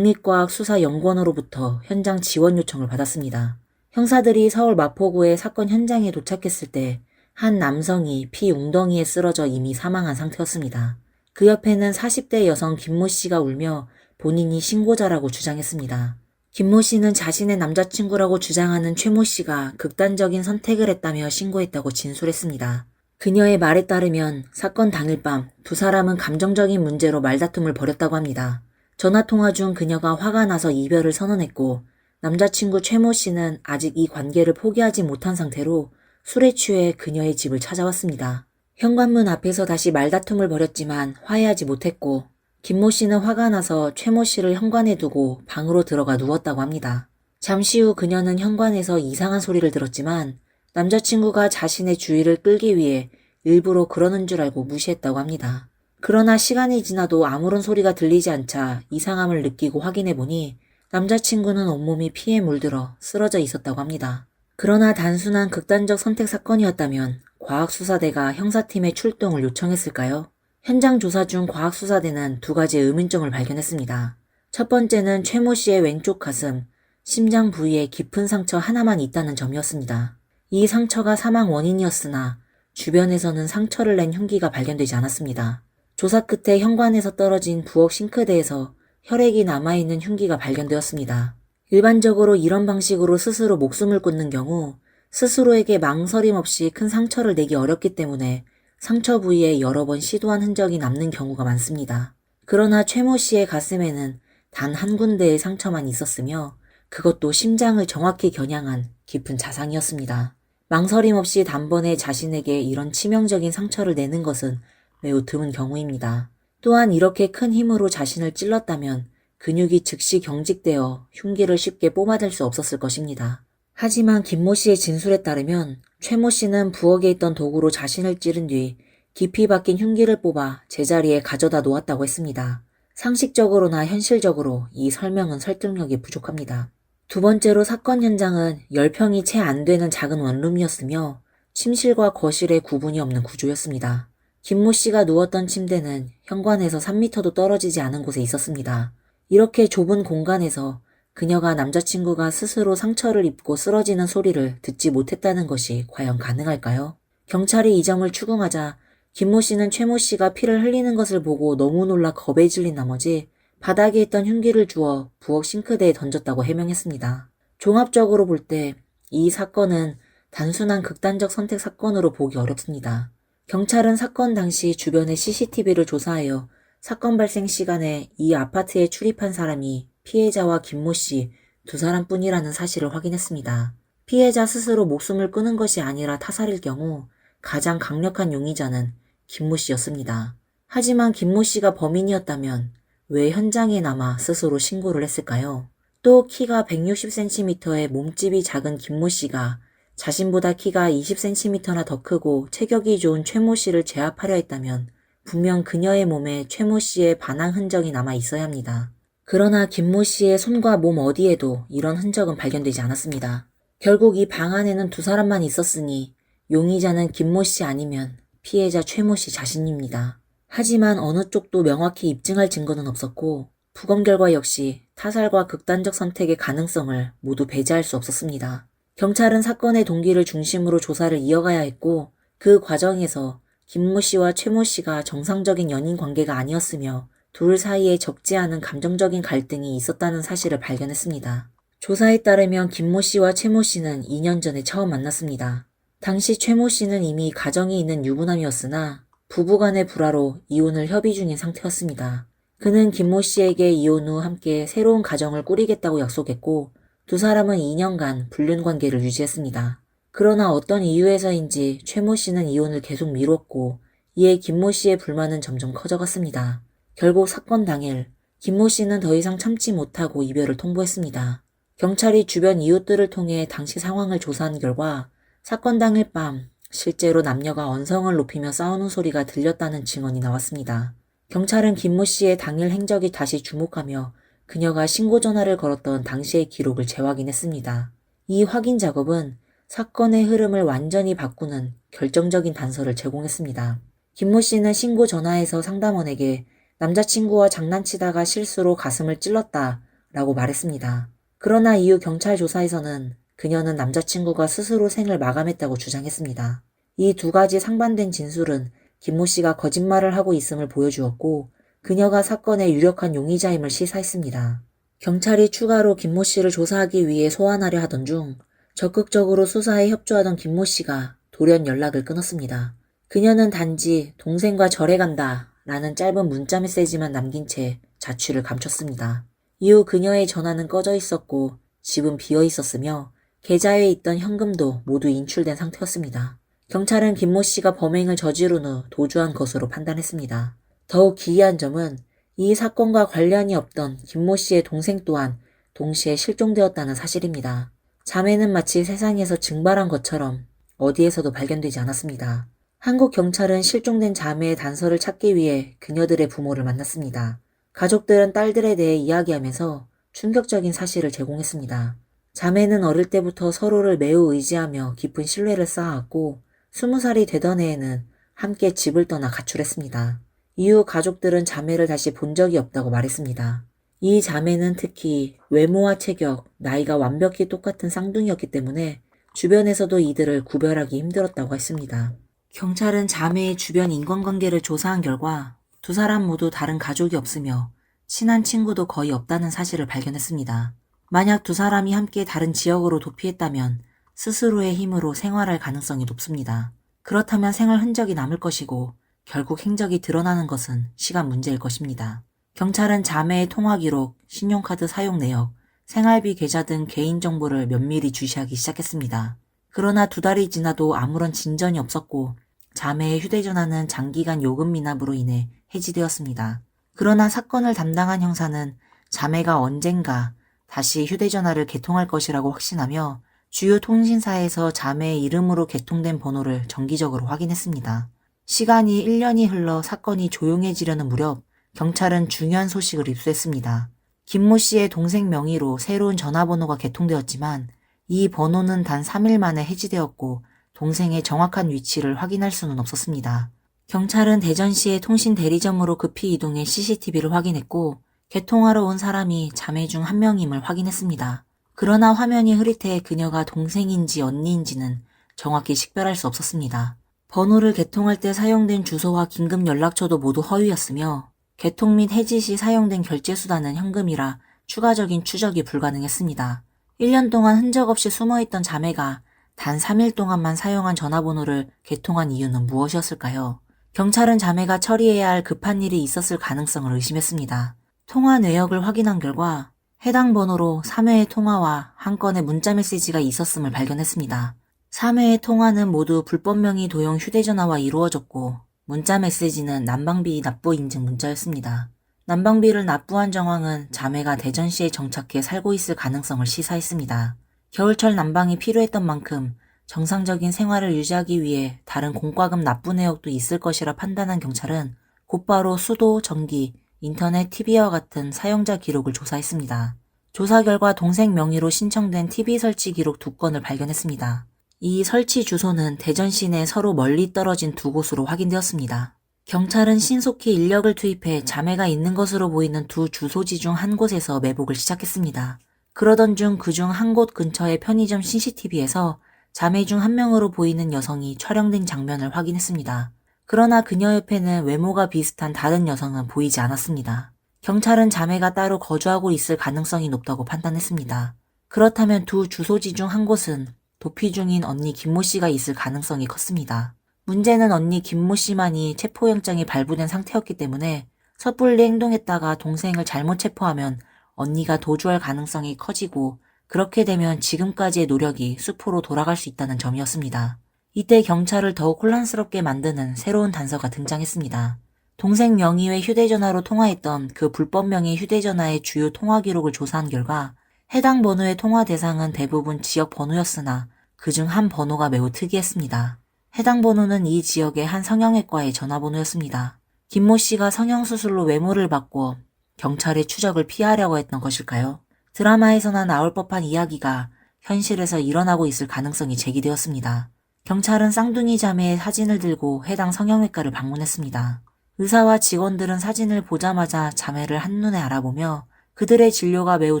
국립과학수사연구원으로부터 현장 지원 요청을 받았습니다. 형사들이 서울 마포구의 사건 현장에 도착했을 때 한 남성이 피 웅덩이에 쓰러져 이미 사망한 상태였습니다. 그 옆에는 40대 여성 김모 씨가 울며 본인이 신고자라고 주장했습니다. 김모 씨는 자신의 남자친구라고 주장하는 최모 씨가 극단적인 선택을 했다며 신고했다고 진술했습니다. 그녀의 말에 따르면 사건 당일 밤 두 사람은 감정적인 문제로 말다툼을 벌였다고 합니다. 전화통화 중 그녀가 화가 나서 이별을 선언했고 남자친구 최모 씨는 아직 이 관계를 포기하지 못한 상태로 술에 취해 그녀의 집을 찾아왔습니다. 현관문 앞에서 다시 말다툼을 벌였지만 화해하지 못했고 김모 씨는 화가 나서 최모 씨를 현관에 두고 방으로 들어가 누웠다고 합니다. 잠시 후 그녀는 현관에서 이상한 소리를 들었지만 남자친구가 자신의 주의를 끌기 위해 일부러 그러는 줄 알고 무시했다고 합니다. 그러나 시간이 지나도 아무런 소리가 들리지 않자 이상함을 느끼고 확인해보니 남자친구는 온몸이 피에 물들어 쓰러져 있었다고 합니다. 그러나 단순한 극단적 선택 사건이었다면 과학수사대가 형사팀의 출동을 요청했을까요? 현장 조사 중 과학수사대는 두 가지 의문점을 발견했습니다. 첫 번째는 최모 씨의 왼쪽 가슴, 심장 부위에 깊은 상처 하나만 있다는 점이었습니다. 이 상처가 사망 원인이었으나 주변에서는 상처를 낸 흉기가 발견되지 않았습니다. 조사 끝에 현관에서 떨어진 부엌 싱크대에서 혈액이 남아있는 흉기가 발견되었습니다. 일반적으로 이런 방식으로 스스로 목숨을 끊는 경우 스스로에게 망설임 없이 큰 상처를 내기 어렵기 때문에 상처 부위에 여러 번 시도한 흔적이 남는 경우가 많습니다. 그러나 최모 씨의 가슴에는 단 한 군데의 상처만 있었으며 그것도 심장을 정확히 겨냥한 깊은 자상이었습니다. 망설임 없이 단번에 자신에게 이런 치명적인 상처를 내는 것은 매우 드문 경우입니다. 또한 이렇게 큰 힘으로 자신을 찔렀다면 근육이 즉시 경직되어 흉기를 쉽게 뽑아낼 수 없었을 것입니다. 하지만 김모 씨의 진술에 따르면 최모 씨는 부엌에 있던 도구로 자신을 찌른 뒤 깊이 박힌 흉기를 뽑아 제자리에 가져다 놓았다고 했습니다. 상식적으로나 현실적으로 이 설명은 설득력이 부족합니다. 두 번째로 사건 현장은 10평이 채 안 되는 작은 원룸이었으며 침실과 거실에 구분이 없는 구조였습니다. 김모 씨가 누웠던 침대는 현관에서 3m도 떨어지지 않은 곳에 있었습니다. 이렇게 좁은 공간에서 그녀가 남자친구가 스스로 상처를 입고 쓰러지는 소리를 듣지 못했다는 것이 과연 가능할까요? 경찰이 이 점을 추궁하자 김모 씨는 최모 씨가 피를 흘리는 것을 보고 너무 놀라 겁에 질린 나머지 바닥에 있던 흉기를 주워 부엌 싱크대에 던졌다고 해명했습니다. 종합적으로 볼 때 이 사건은 단순한 극단적 선택 사건으로 보기 어렵습니다. 경찰은 사건 당시 주변의 CCTV를 조사하여 사건 발생 시간에 이 아파트에 출입한 사람이 피해자와 김모 씨 두 사람뿐이라는 사실을 확인했습니다. 피해자 스스로 목숨을 끊은 것이 아니라 타살일 경우 가장 강력한 용의자는 김모 씨였습니다. 하지만 김모 씨가 범인이었다면 왜 현장에 남아 스스로 신고를 했을까요? 또 키가 160cm의 몸집이 작은 김모 씨가 자신보다 키가 20cm나 더 크고 체격이 좋은 최모 씨를 제압하려 했다면 분명 그녀의 몸에 최모 씨의 반항 흔적이 남아 있어야 합니다. 그러나 김모 씨의 손과 몸 어디에도 이런 흔적은 발견되지 않았습니다. 결국 이 방 안에는 두 사람만 있었으니 용의자는 김모 씨 아니면 피해자 최모 씨 자신입니다. 하지만 어느 쪽도 명확히 입증할 증거는 없었고 부검 결과 역시 타살과 극단적 선택의 가능성을 모두 배제할 수 없었습니다. 경찰은 사건의 동기를 중심으로 조사를 이어가야 했고 그 과정에서 김모 씨와 최모 씨가 정상적인 연인 관계가 아니었으며 둘 사이에 적지 않은 감정적인 갈등이 있었다는 사실을 발견했습니다. 조사에 따르면 김모 씨와 최모 씨는 2년 전에 처음 만났습니다. 당시 최모 씨는 이미 가정이 있는 유부남이었으나 부부간의 불화로 이혼을 협의 중인 상태였습니다. 그는 김모 씨에게 이혼 후 함께 새로운 가정을 꾸리겠다고 약속했고 두 사람은 2년간 불륜 관계를 유지했습니다. 그러나 어떤 이유에서인지 최모 씨는 이혼을 계속 미뤘고 이에 김모 씨의 불만은 점점 커져갔습니다. 결국 사건 당일 김모 씨는 더 이상 참지 못하고 이별을 통보했습니다. 경찰이 주변 이웃들을 통해 당시 상황을 조사한 결과 사건 당일 밤 실제로 남녀가 언성을 높이며 싸우는 소리가 들렸다는 증언이 나왔습니다. 경찰은 김모 씨의 당일 행적이 다시 주목하며 그녀가 신고 전화를 걸었던 당시의 기록을 재확인했습니다. 이 확인 작업은 사건의 흐름을 완전히 바꾸는 결정적인 단서를 제공했습니다. 김모 씨는 신고 전화에서 상담원에게 남자친구와 장난치다가 실수로 가슴을 찔렀다 라고 말했습니다. 그러나 이후 경찰 조사에서는 그녀는 남자친구가 스스로 생을 마감했다고 주장했습니다. 이 두 가지 상반된 진술은 김모 씨가 거짓말을 하고 있음을 보여주었고 그녀가 사건의 유력한 용의자임을 시사했습니다. 경찰이 추가로 김모 씨를 조사하기 위해 소환하려 하던 중 적극적으로 수사에 협조하던 김모 씨가 돌연 연락을 끊었습니다. 그녀는 단지 동생과 절에 간다 라는 짧은 문자 메시지만 남긴 채 자취를 감췄습니다. 이후 그녀의 전화는 꺼져 있었고 집은 비어 있었으며 계좌에 있던 현금도 모두 인출된 상태였습니다. 경찰은 김모 씨가 범행을 저지른 후 도주한 것으로 판단했습니다. 더욱 기이한 점은 이 사건과 관련이 없던 김모 씨의 동생 또한 동시에 실종되었다는 사실입니다. 자매는 마치 세상에서 증발한 것처럼 어디에서도 발견되지 않았습니다. 한국 경찰은 실종된 자매의 단서를 찾기 위해 그녀들의 부모를 만났습니다. 가족들은 딸들에 대해 이야기하면서 충격적인 사실을 제공했습니다. 자매는 어릴 때부터 서로를 매우 의지하며 깊은 신뢰를 쌓아왔고 20살이 되던 해에는 함께 집을 떠나 가출했습니다. 이후 가족들은 자매를 다시 본 적이 없다고 말했습니다. 이 자매는 특히 외모와 체격, 나이가 완벽히 똑같은 쌍둥이였기 때문에 주변에서도 이들을 구별하기 힘들었다고 했습니다. 경찰은 자매의 주변 인간관계를 조사한 결과 두 사람 모두 다른 가족이 없으며 친한 친구도 거의 없다는 사실을 발견했습니다. 만약 두 사람이 함께 다른 지역으로 도피했다면 스스로의 힘으로 생활할 가능성이 높습니다. 그렇다면 생활 흔적이 남을 것이고 결국 행적이 드러나는 것은 시간 문제일 것입니다. 경찰은 자매의 통화 기록, 신용카드 사용 내역, 생활비 계좌 등 개인정보를 면밀히 주시하기 시작했습니다. 그러나 2달이 지나도 아무런 진전이 없었고 자매의 휴대전화는 장기간 요금 미납으로 인해 해지되었습니다. 그러나 사건을 담당한 형사는 자매가 언젠가 다시 휴대전화를 개통할 것이라고 확신하며 주요 통신사에서 자매의 이름으로 개통된 번호를 정기적으로 확인했습니다. 시간이 1년이 흘러 사건이 조용해지려는 무렵 경찰은 중요한 소식을 입수했습니다. 김모 씨의 동생 명의로 새로운 전화번호가 개통되었지만 이 번호는 단 3일 만에 해지되었고 동생의 정확한 위치를 확인할 수는 없었습니다. 경찰은 대전시의 통신 대리점으로 급히 이동해 CCTV를 확인했고 개통하러 온 사람이 자매 중 한 명임을 확인했습니다. 그러나 화면이 흐릿해 그녀가 동생인지 언니인지는 정확히 식별할 수 없었습니다. 번호를 개통할 때 사용된 주소와 긴급 연락처도 모두 허위였으며 개통 및 해지 시 사용된 결제수단은 현금이라 추가적인 추적이 불가능했습니다. 1년 동안 흔적 없이 숨어있던 자매가 단 3일 동안만 사용한 전화번호를 개통한 이유는 무엇이었을까요? 경찰은 자매가 처리해야 할 급한 일이 있었을 가능성을 의심했습니다. 통화 내역을 확인한 결과 해당 번호로 3회의 통화와 한 건의 문자 메시지가 있었음을 발견했습니다. 3회의 통화는 모두 불법 명의 도용 휴대전화와 이루어졌고 문자 메시지는 난방비 납부 인증 문자였습니다. 난방비를 납부한 정황은 자매가 대전시에 정착해 살고 있을 가능성을 시사했습니다. 겨울철 난방이 필요했던 만큼 정상적인 생활을 유지하기 위해 다른 공과금 납부 내역도 있을 것이라 판단한 경찰은 곧바로 수도, 전기, 인터넷, TV와 같은 사용자 기록을 조사했습니다. 조사 결과 동생 명의로 신청된 TV 설치 기록 2건을 발견했습니다. 이 설치 주소는 대전 시내 서로 멀리 떨어진 두 곳으로 확인되었습니다. 경찰은 신속히 인력을 투입해 자매가 있는 것으로 보이는 두 주소지 중 한 곳에서 매복을 시작했습니다. 그러던 중 그중 한 곳 근처의 편의점 CCTV에서 자매 중 한 명으로 보이는 여성이 촬영된 장면을 확인했습니다. 그러나 그녀 옆에는 외모가 비슷한 다른 여성은 보이지 않았습니다. 경찰은 자매가 따로 거주하고 있을 가능성이 높다고 판단했습니다. 그렇다면 두 주소지 중 한 곳은 도피 중인 언니 김모 씨가 있을 가능성이 컸습니다. 문제는 언니 김모 씨만이 체포영장이 발부된 상태였기 때문에 섣불리 행동했다가 동생을 잘못 체포하면 언니가 도주할 가능성이 커지고 그렇게 되면 지금까지의 노력이 수포로 돌아갈 수 있다는 점이었습니다. 이때 경찰을 더욱 혼란스럽게 만드는 새로운 단서가 등장했습니다. 동생 명의의 휴대전화로 통화했던 그 불법 명의 휴대전화의 주요 통화 기록을 조사한 결과 해당 번호의 통화 대상은 대부분 지역 번호였으나 그중 한 번호가 매우 특이했습니다. 해당 번호는 이 지역의 한 성형외과의 전화번호였습니다. 김모 씨가 성형수술로 외모를 바꿔 경찰의 추적을 피하려고 했던 것일까요? 드라마에서나 나올 법한 이야기가 현실에서 일어나고 있을 가능성이 제기되었습니다. 경찰은 쌍둥이 자매의 사진을 들고 해당 성형외과를 방문했습니다. 의사와 직원들은 사진을 보자마자 자매를 한눈에 알아보며 그들의 진료가 매우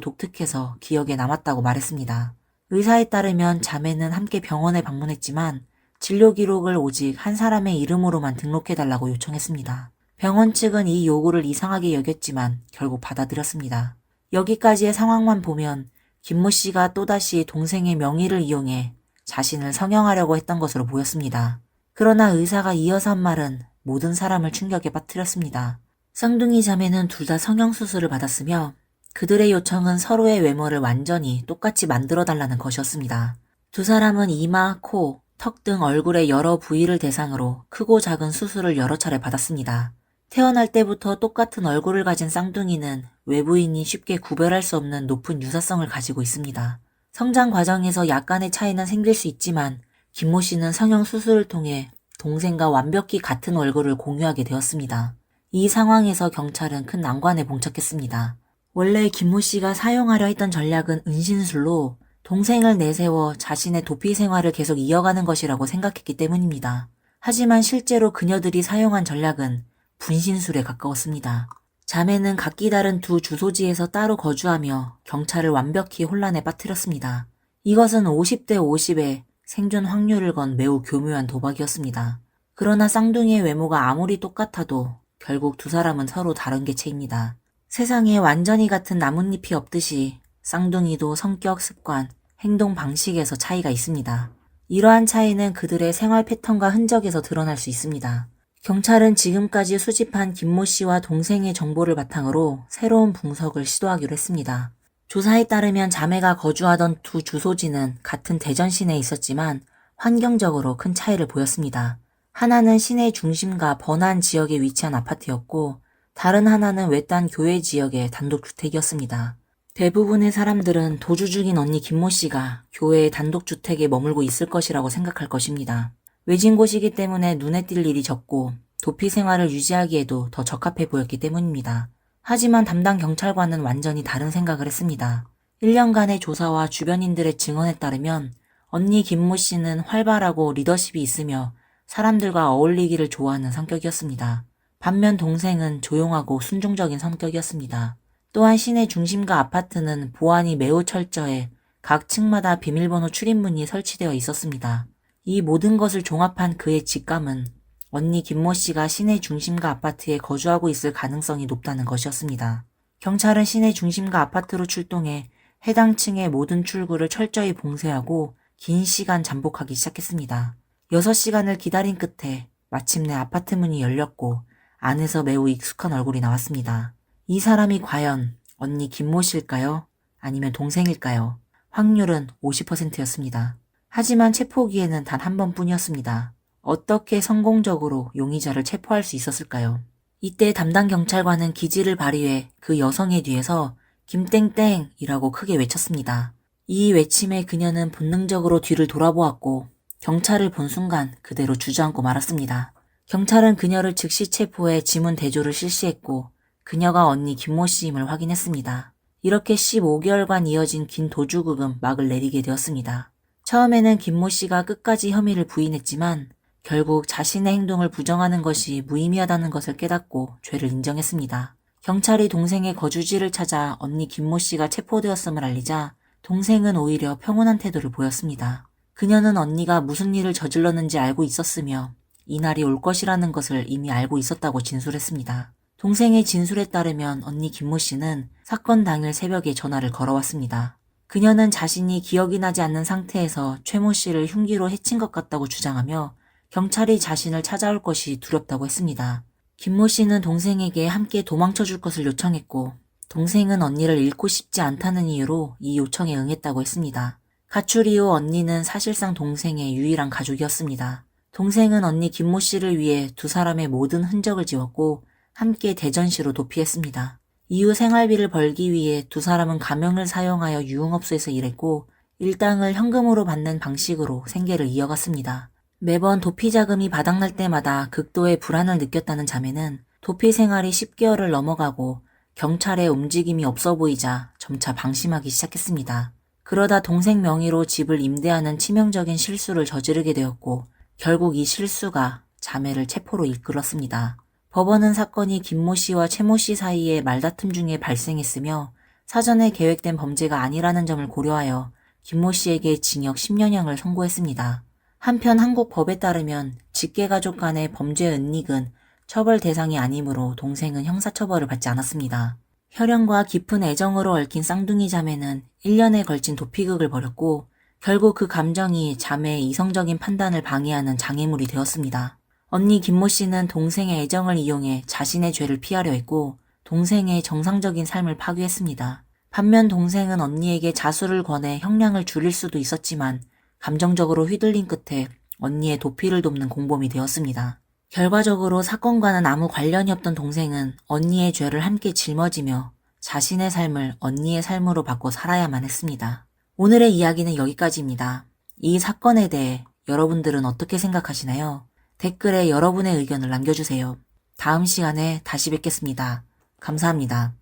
독특해서 기억에 남았다고 말했습니다. 의사에 따르면 자매는 함께 병원에 방문했지만 진료 기록을 오직 한 사람의 이름으로만 등록해달라고 요청했습니다. 병원 측은 이 요구를 이상하게 여겼지만 결국 받아들였습니다. 여기까지의 상황만 보면 김모 씨가 또다시 동생의 명의를 이용해 자신을 성형하려고 했던 것으로 보였습니다. 그러나 의사가 이어서 한 말은 모든 사람을 충격에 빠뜨렸습니다. 쌍둥이 자매는 둘 다 성형수술을 받았으며 그들의 요청은 서로의 외모를 완전히 똑같이 만들어달라는 것이었습니다. 두 사람은 이마, 코, 턱 등 얼굴의 여러 부위를 대상으로 크고 작은 수술을 여러 차례 받았습니다. 태어날 때부터 똑같은 얼굴을 가진 쌍둥이는 외부인이 쉽게 구별할 수 없는 높은 유사성을 가지고 있습니다. 성장 과정에서 약간의 차이는 생길 수 있지만 김모 씨는 성형 수술을 통해 동생과 완벽히 같은 얼굴을 공유하게 되었습니다. 이 상황에서 경찰은 큰 난관에 봉착했습니다. 원래 김모 씨가 사용하려 했던 전략은 은신술로 동생을 내세워 자신의 도피 생활을 계속 이어가는 것이라고 생각했기 때문입니다. 하지만 실제로 그녀들이 사용한 전략은 분신술에 가까웠습니다. 자매는 각기 다른 두 주소지에서 따로 거주하며 경찰을 완벽히 혼란에 빠뜨렸습니다. 이것은 50대 50의 생존 확률을 건 매우 교묘한 도박이었습니다. 그러나 쌍둥이의 외모가 아무리 똑같아도 결국 두 사람은 서로 다른 개체입니다. 세상에 완전히 같은 나뭇잎이 없듯이 쌍둥이도 성격, 습관, 행동 방식에서 차이가 있습니다. 이러한 차이는 그들의 생활 패턴과 흔적에서 드러날 수 있습니다. 경찰은 지금까지 수집한 김모 씨와 동생의 정보를 바탕으로 새로운 분석을 시도하기로 했습니다. 조사에 따르면 자매가 거주하던 두 주소지는 같은 대전 시내에 있었지만 환경적으로 큰 차이를 보였습니다. 하나는 시내 중심과 번화한 지역에 위치한 아파트였고 다른 하나는 외딴 교외 지역의 단독주택이었습니다. 대부분의 사람들은 도주 중인 언니 김모 씨가 교외의 단독주택에 머물고 있을 것이라고 생각할 것입니다. 외진 곳이기 때문에 눈에 띌 일이 적고 도피 생활을 유지하기에도 더 적합해 보였기 때문입니다. 하지만 담당 경찰관은 완전히 다른 생각을 했습니다. 1년간의 조사와 주변인들의 증언에 따르면 언니 김모 씨는 활발하고 리더십이 있으며 사람들과 어울리기를 좋아하는 성격이었습니다. 반면 동생은 조용하고 순종적인 성격이었습니다. 또한 시내 중심가 아파트는 보안이 매우 철저해 각 층마다 비밀번호 출입문이 설치되어 있었습니다. 이 모든 것을 종합한 그의 직감은 언니 김모 씨가 시내 중심가 아파트에 거주하고 있을 가능성이 높다는 것이었습니다. 경찰은 시내 중심가 아파트로 출동해 해당 층의 모든 출구를 철저히 봉쇄하고 긴 시간 잠복하기 시작했습니다. 6시간을 기다린 끝에 마침내 아파트 문이 열렸고 안에서 매우 익숙한 얼굴이 나왔습니다. 이 사람이 과연 언니 김모 씨일까요? 아니면 동생일까요? 확률은 50%였습니다. 하지만 체포기에는 단 한 번뿐이었습니다. 어떻게 성공적으로 용의자를 체포할 수 있었을까요? 이때 담당 경찰관은 기지를 발휘해 그 여성의 뒤에서 김땡땡이라고 크게 외쳤습니다. 이 외침에 그녀는 본능적으로 뒤를 돌아보았고 경찰을 본 순간 그대로 주저앉고 말았습니다. 경찰은 그녀를 즉시 체포해 지문 대조를 실시했고 그녀가 언니 김모 씨임을 확인했습니다. 이렇게 15개월간 이어진 긴 도주극은 막을 내리게 되었습니다. 처음에는 김모 씨가 끝까지 혐의를 부인했지만 결국 자신의 행동을 부정하는 것이 무의미하다는 것을 깨닫고 죄를 인정했습니다. 경찰이 동생의 거주지를 찾아 언니 김모 씨가 체포되었음을 알리자 동생은 오히려 평온한 태도를 보였습니다. 그녀는 언니가 무슨 일을 저질렀는지 알고 있었으며 이날이 올 것이라는 것을 이미 알고 있었다고 진술했습니다. 동생의 진술에 따르면 언니 김모 씨는 사건 당일 새벽에 전화를 걸어왔습니다. 그녀는 자신이 기억이 나지 않는 상태에서 최모 씨를 흉기로 해친 것 같다고 주장하며 경찰이 자신을 찾아올 것이 두렵다고 했습니다. 김모 씨는 동생에게 함께 도망쳐 줄 것을 요청했고 동생은 언니를 잃고 싶지 않다는 이유로 이 요청에 응했다고 했습니다. 가출 이후 언니는 사실상 동생의 유일한 가족이었습니다. 동생은 언니 김모 씨를 위해 두 사람의 모든 흔적을 지웠고 함께 대전시로 도피했습니다. 이후 생활비를 벌기 위해 두 사람은 가명을 사용하여 유흥업소에서 일했고 일당을 현금으로 받는 방식으로 생계를 이어갔습니다. 매번 도피 자금이 바닥날 때마다 극도의 불안을 느꼈다는 자매는 도피 생활이 10개월을 넘어가고 경찰의 움직임이 없어 보이자 점차 방심하기 시작했습니다. 그러다 동생 명의로 집을 임대하는 치명적인 실수를 저지르게 되었고 결국 이 실수가 자매를 체포로 이끌었습니다. 법원은 사건이 김모 씨와 최모 씨 사이의 말다툼 중에 발생했으며 사전에 계획된 범죄가 아니라는 점을 고려하여 김모 씨에게 징역 10년형을 선고했습니다. 한편 한국 법에 따르면 직계가족 간의 범죄 은닉은 처벌 대상이 아니므로 동생은 형사처벌을 받지 않았습니다. 혈연과 깊은 애정으로 얽힌 쌍둥이 자매는 1년에 걸친 도피극을 벌였고 결국 그 감정이 자매의 이성적인 판단을 방해하는 장애물이 되었습니다. 언니 김모 씨는 동생의 애정을 이용해 자신의 죄를 피하려 했고 동생의 정상적인 삶을 파괴했습니다. 반면 동생은 언니에게 자수를 권해 형량을 줄일 수도 있었지만 감정적으로 휘둘린 끝에 언니의 도피를 돕는 공범이 되었습니다. 결과적으로 사건과는 아무 관련이 없던 동생은 언니의 죄를 함께 짊어지며 자신의 삶을 언니의 삶으로 바꿔 살아야만 했습니다. 오늘의 이야기는 여기까지입니다. 이 사건에 대해 여러분들은 어떻게 생각하시나요? 댓글에 여러분의 의견을 남겨주세요. 다음 시간에 다시 뵙겠습니다. 감사합니다.